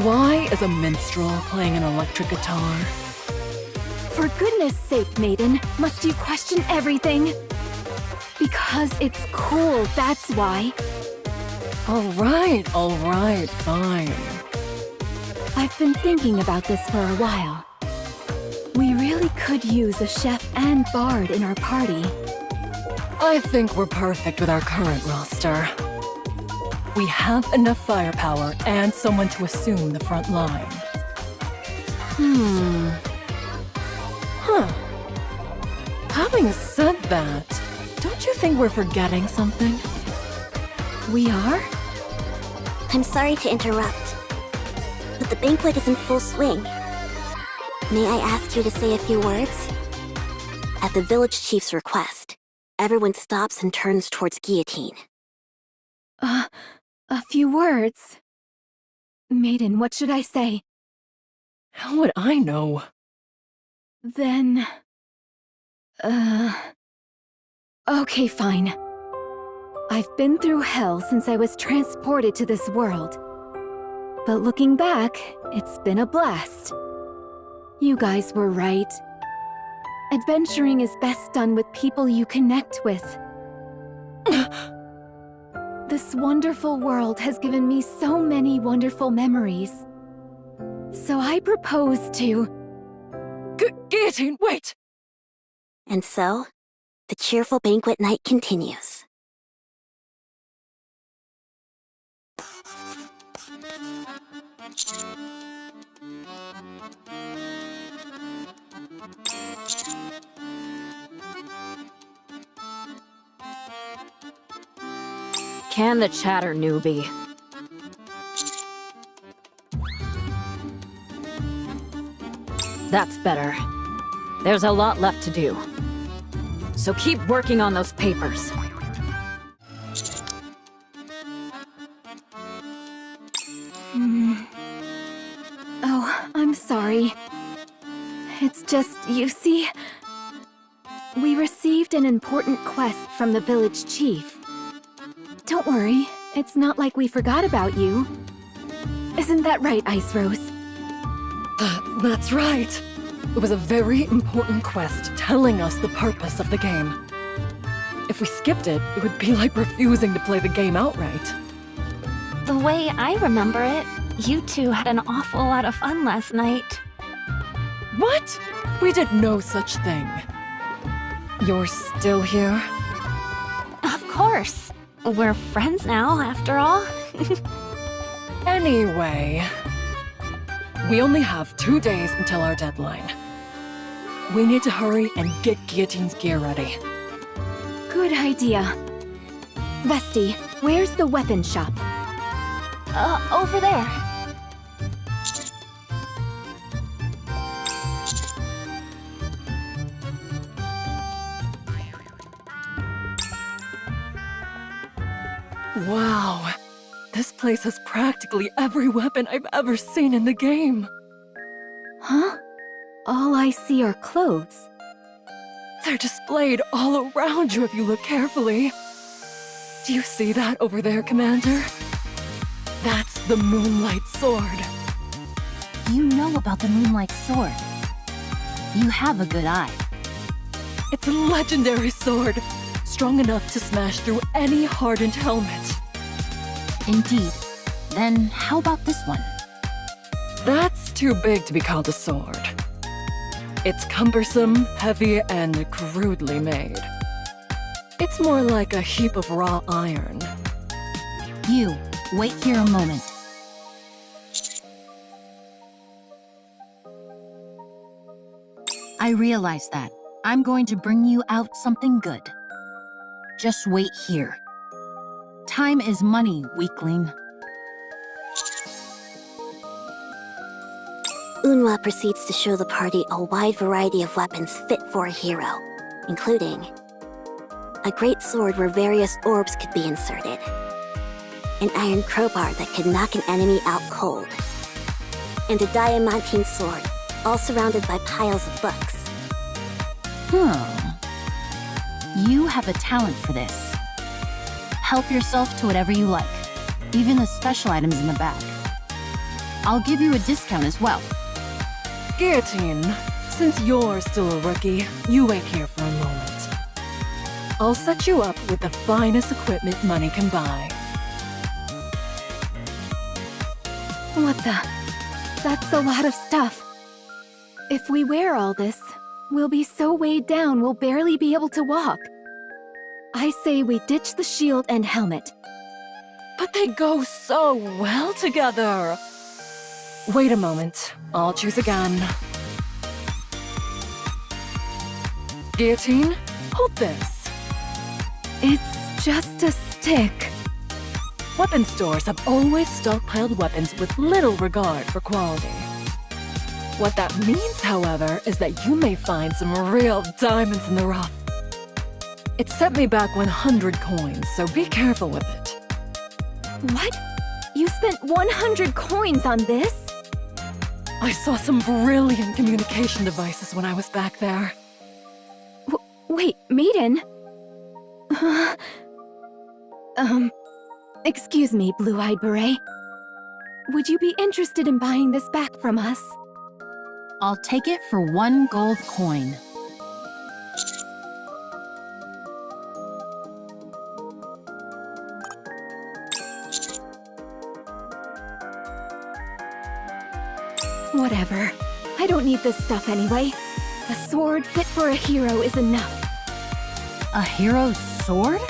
Why is a minstrel playing an electric guitar? For goodness sake, Maiden, must you question everything? Because it's cool, that's why. Alright, fine. I've been thinking about this for a while. We really could use a chef and bard in our party. I think we're perfect with our current roster. We have enough firepower and someone to assume the front line. Having said that, don't you think we're forgetting something? We are? I'm sorry to interrupt, but the banquet is in full swing. May I ask you to say a few words? At the village chief's request, everyone stops and turns towards Guillotine. A few words. Maiden, what should I say? How would I know? Then... Okay, fine. I've been through hell since I was transported to this world. But looking back, it's been a blast. You guys were right. Adventuring is best done with people you connect with. This wonderful world has given me so many wonderful memories. So I propose to... Guillotine, wait! And so, the cheerful banquet night continues. Can the chatter, newbie. That's better. There's a lot left to do. So keep working on those papers. Oh, I'm sorry. It's just, you see... We received an important quest from the village chief. Don't worry, it's not like we forgot about you. Isn't that right, Ice Rose? That's right. It was a very important quest telling us the purpose of the game. If we skipped it, it would be like refusing to play the game outright. The way I remember it, you two had an awful lot of fun last night. What? We did no such thing. You're still here? Of course. We're friends now, after all. Anyway, we only have 2 days until our deadline. We need to hurry and get Guillotine's gear ready. Good idea. Vesti, where's the weapon shop? Over there. Wow, this place has practically every weapon I've ever seen in the game. Huh? All I see are clothes. They're displayed all around you if you look carefully. Do you see that over there, Commander? That's the Moonlight Sword. You know about the Moonlight Sword. You have a good eye. It's a legendary sword, strong enough to smash through any hardened helmet. Indeed. Then how about this one? That's too big to be called a sword. It's cumbersome, heavy, and crudely made. It's more like a heap of raw iron. You, wait here a moment. I realize that. I'm going to bring you out something good. Just wait here. Time is money, weakling. Unwa proceeds to show the party a wide variety of weapons fit for a hero, including a great sword where various orbs could be inserted, an iron crowbar that could knock an enemy out cold, and a diamantine sword, all surrounded by piles of books. You have a talent for this. Help yourself to whatever you like, even the special items in the back. I'll give you a discount as well. Guillotine, since you're still a rookie, you wait here for a moment. I'll set you up with the finest equipment money can buy. What the? That's a lot of stuff. If we wear all this, we'll be so weighed down we'll barely be able to walk. I say we ditch the shield and helmet. But they go so well together. Wait a moment. I'll choose again. Guillotine, hold this. It's just a stick. Weapon stores have always stockpiled weapons with little regard for quality. What that means, however, is that you may find some real diamonds in the rough. It set me back 100 coins, so be careful with it. What? You spent 100 coins on this? I saw some brilliant communication devices when I was back there. Wait, Maiden? Excuse me, Blue-Eyed Beret. Would you be interested in buying this back from us? I'll take it for 1 gold coin. Whatever. I don't need this stuff anyway. A sword fit for a hero is enough. A hero's sword?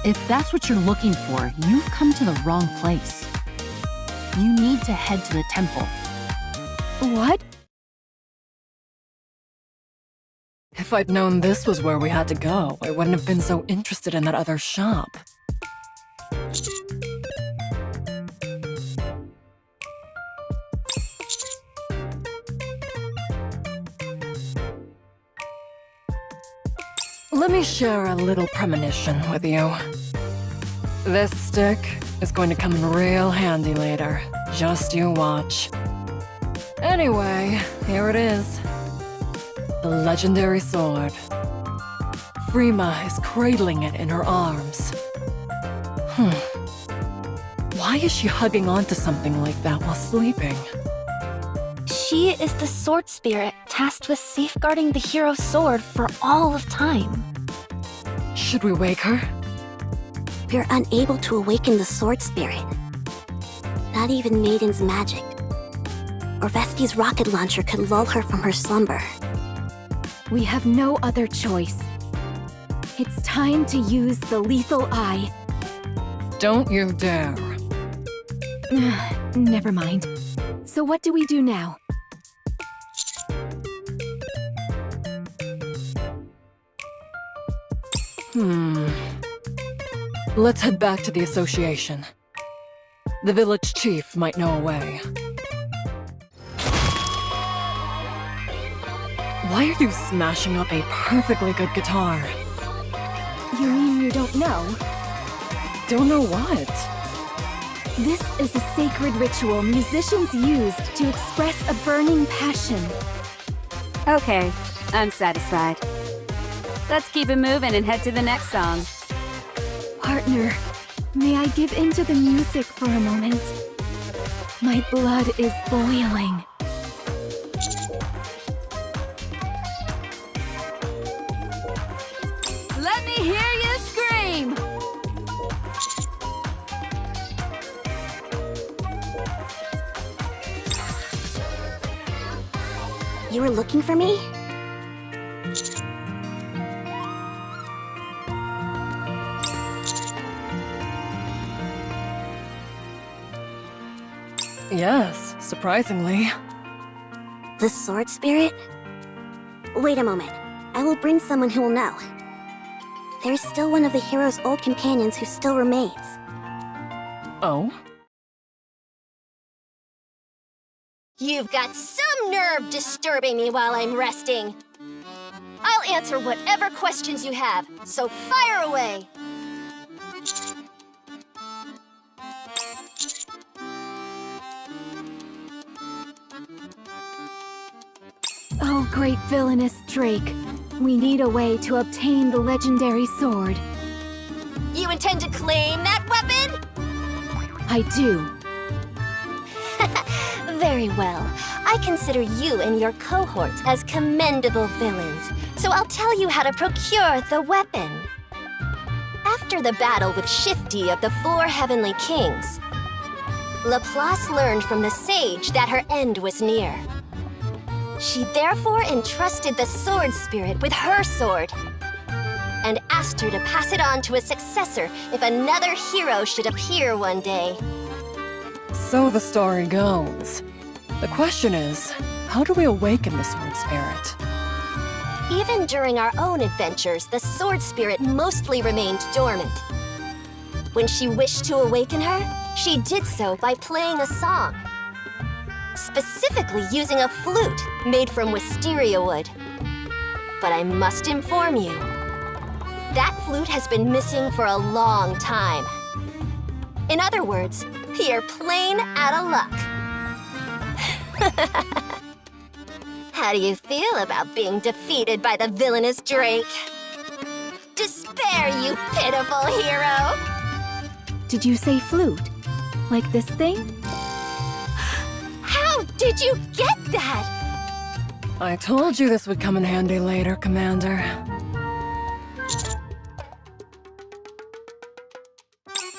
If that's what you're looking for, you've come to the wrong place. You need to head to the temple. What? If I'd known this was where we had to go, I wouldn't have been so interested in that other shop. Let me share a little premonition with you. This stick is going to come in real handy later. Just you watch. Anyway, here it is. The legendary sword. Frima is cradling it in her arms. Why is she hugging onto something like that while sleeping? She is the sword spirit tasked with safeguarding the hero's sword for all of time. Should we wake her? We're unable to awaken the sword spirit. Not even Maiden's magic. Or Vesti's rocket launcher could lull her from her slumber. We have no other choice. It's time to use the lethal eye. Don't you dare. Never mind. So what do we do now? Let's head back to the association. The village chief might know a way. Why are you smashing up a perfectly good guitar? You mean you don't know? Don't know what? This is a sacred ritual musicians used to express a burning passion. Okay, I'm satisfied. Let's keep it moving and head to the next song. Partner, may I give in to the music for a moment? My blood is boiling. Let me hear you scream! You were looking for me? Yes, surprisingly. The sword spirit? Wait a moment. I will bring someone who will know. There's still one of the hero's old companions who still remains. Oh? You've got some nerve disturbing me while I'm resting. I'll answer whatever questions you have, so fire away! Oh, great villainous Drake. We need a way to obtain the legendary sword. You intend to claim that weapon? I do. Very well. I consider you and your cohorts as commendable villains, so I'll tell you how to procure the weapon. After the battle with Shifty of the Four Heavenly Kings, Laplace learned from the sage that her end was near. She therefore entrusted the sword spirit with her sword and asked her to pass it on to a successor if another hero should appear one day. So the story goes. The question is, how do we awaken the sword spirit? Even during our own adventures, the sword spirit mostly remained dormant. When she wished to awaken her, she did so by playing a song. Specifically using a flute made from wisteria wood. But I must inform you, that flute has been missing for a long time. In other words, you're plain out of luck. How do you feel about being defeated by the villainous Drake? Despair, you pitiful hero! Did you say flute? Like this thing? How did you get that? I told you this would come in handy later, Commander.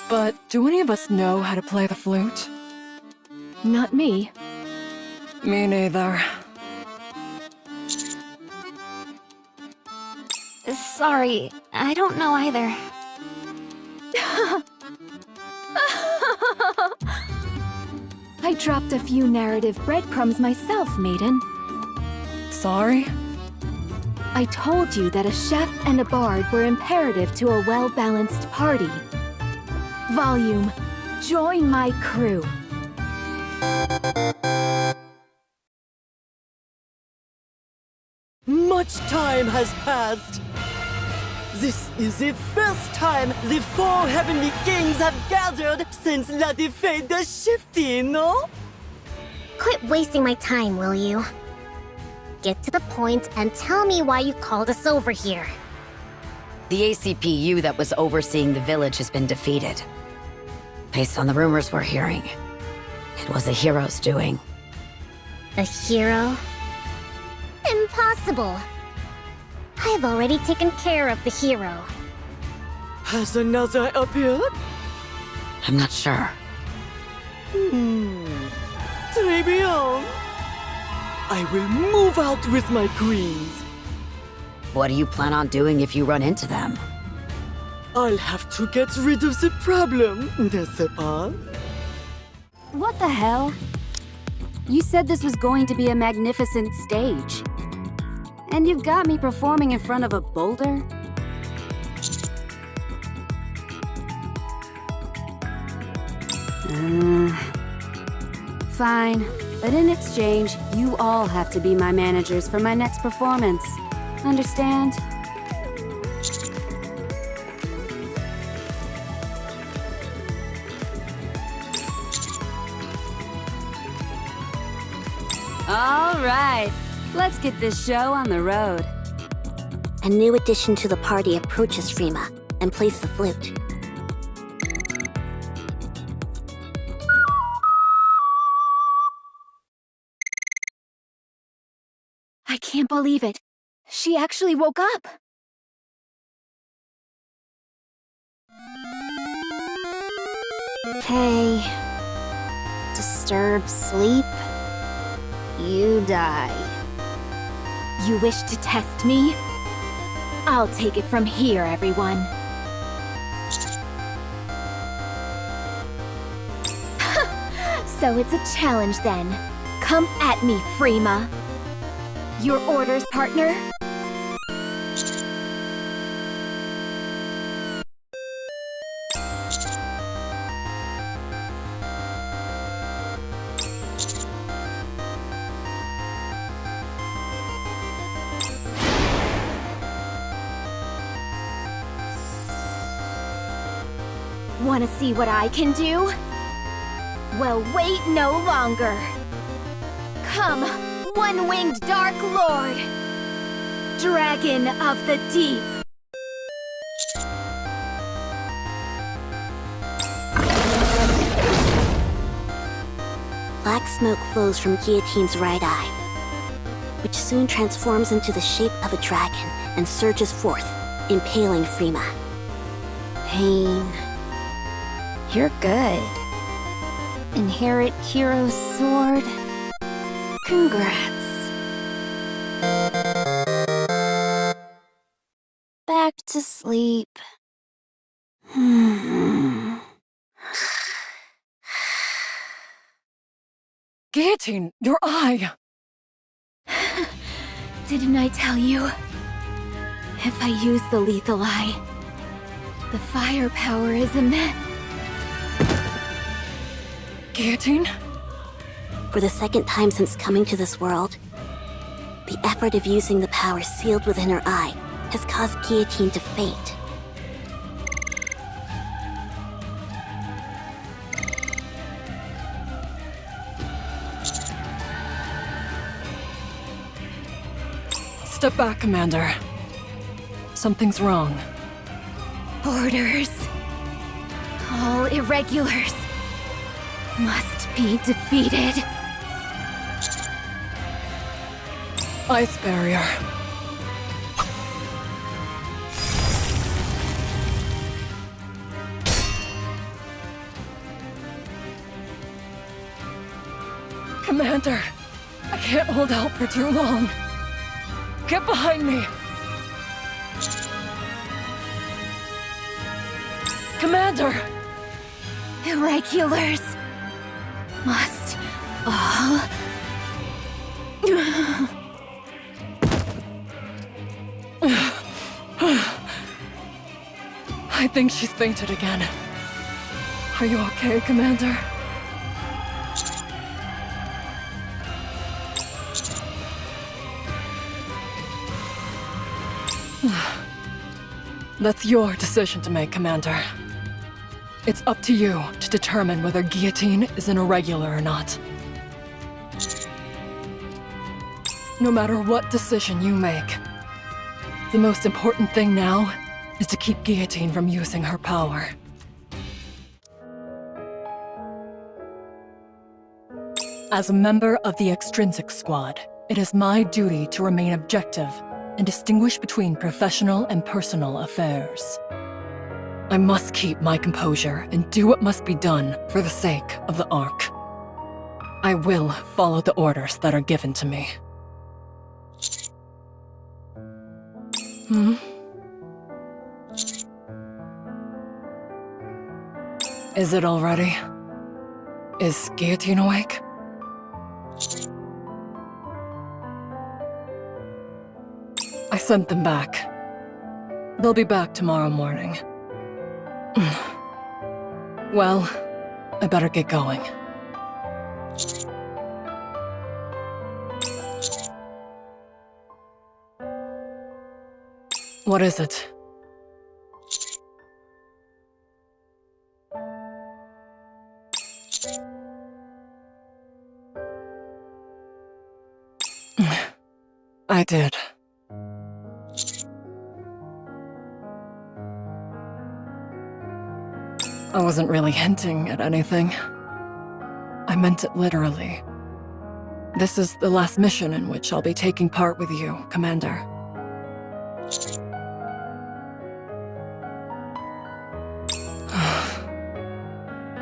But do any of us know how to play the flute? Not me. Me neither. Sorry, I don't know either. I dropped a few narrative breadcrumbs myself, Maiden. Sorry? I told you that a chef and a bard were imperative to a well-balanced party. volume. Join my crew. Much time has passed. This is the first time the four heavenly kings have gathered since La Défaite de Shifty, no? Quit wasting my time, will you? Get to the point and tell me why you called us over here. The ACPU that was overseeing the village has been defeated. Based on the rumors we're hearing, it was a hero's doing. A hero? Impossible! I have already taken care of the hero. Has another appeared? I'm not sure. Très bien. I will move out with my queens. What do you plan on doing if you run into them? I'll have to get rid of the problem, n'est-ce pas? What the hell? You said this was going to be a magnificent stage. And you've got me performing in front of a boulder? Fine, but in exchange, you all have to be my managers for my next performance. Understand? All right, let's get this show on the road. A new addition to the party approaches Frima and plays the flute. I can't believe it. She actually woke up. Hey. Disturb sleep? You die. You wish to test me? I'll take it from here, everyone. So it's a challenge then. Come at me, Frima. Your orders, partner? Want to see what I can do? Well, wait no longer. Come, one-winged Dark Lord! Dragon of the Deep! Black smoke flows from Guillotine's right eye, which soon transforms into the shape of a dragon and surges forth, impaling Frima. Pain. You're good. Inherit Hero's sword. Congrats. Back to sleep. Guillotine, your eye! Didn't I tell you? If I use the lethal eye, the firepower is immense. Guillotine? For the second time since coming to this world, the effort of using the power sealed within her eye has caused Guillotine to faint. Step back, Commander. Something's wrong. Orders. All irregulars must be defeated. Ice barrier. Commander, I can't hold out for too long. Get behind me! Commander! Irregulars must all... I think she's fainted again. Are you okay, Commander? That's your decision to make, Commander. It's up to you to determine whether Guillotine is an irregular or not. No matter what decision you make, the most important thing now is to keep Guillotine from using her power. As a member of the Extrinsic Squad, it is my duty to remain objective and distinguish between professional and personal affairs. I must keep my composure and do what must be done for the sake of the Ark. I will follow the orders that are given to me. Is it all ready? Is Guillotine awake? I sent them back. They'll be back tomorrow morning. Well, I better get going. What is it? I did. I wasn't really hinting at anything. I meant it literally. This is the last mission in which I'll be taking part with you, Commander.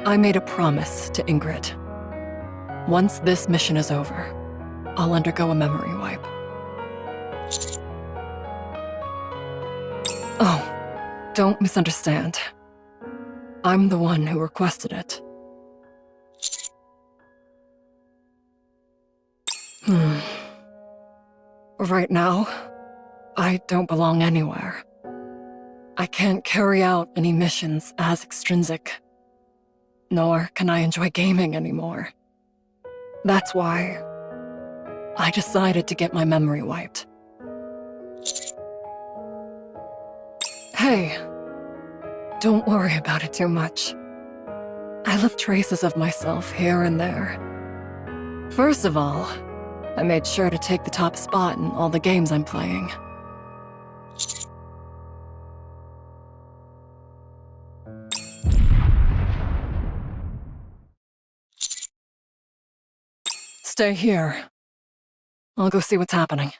I made a promise to Ingrid. Once this mission is over, I'll undergo a memory wipe. Oh, don't misunderstand. I'm the one who requested it. Right now, I don't belong anywhere. I can't carry out any missions as extrinsic. Nor can I enjoy gaming anymore. That's why I decided to get my memory wiped. Hey, don't worry about it too much. I left traces of myself here and there. First of all, I made sure to take the top spot in all the games I'm playing. Stay here. I'll go see what's happening.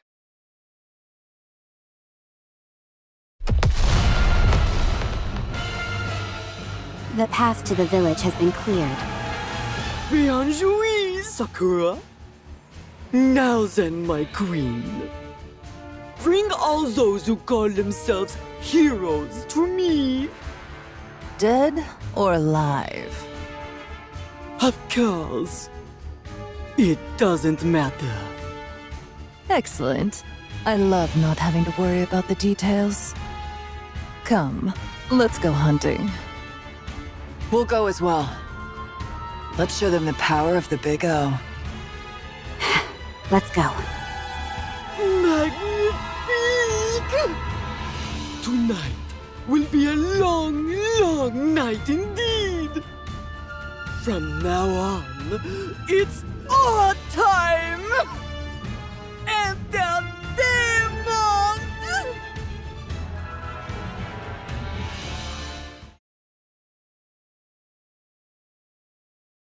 The path to the village has been cleared. Bien joué, Sakura. Now then, my queen. Bring all those who call themselves heroes to me. Dead or alive? Of course. It doesn't matter. Excellent. I love not having to worry about the details. Come, let's go hunting. We'll go as well. Let's show them the power of the Big O. Let's go. Magnifique! Tonight will be a long, long night indeed. From now on, it's our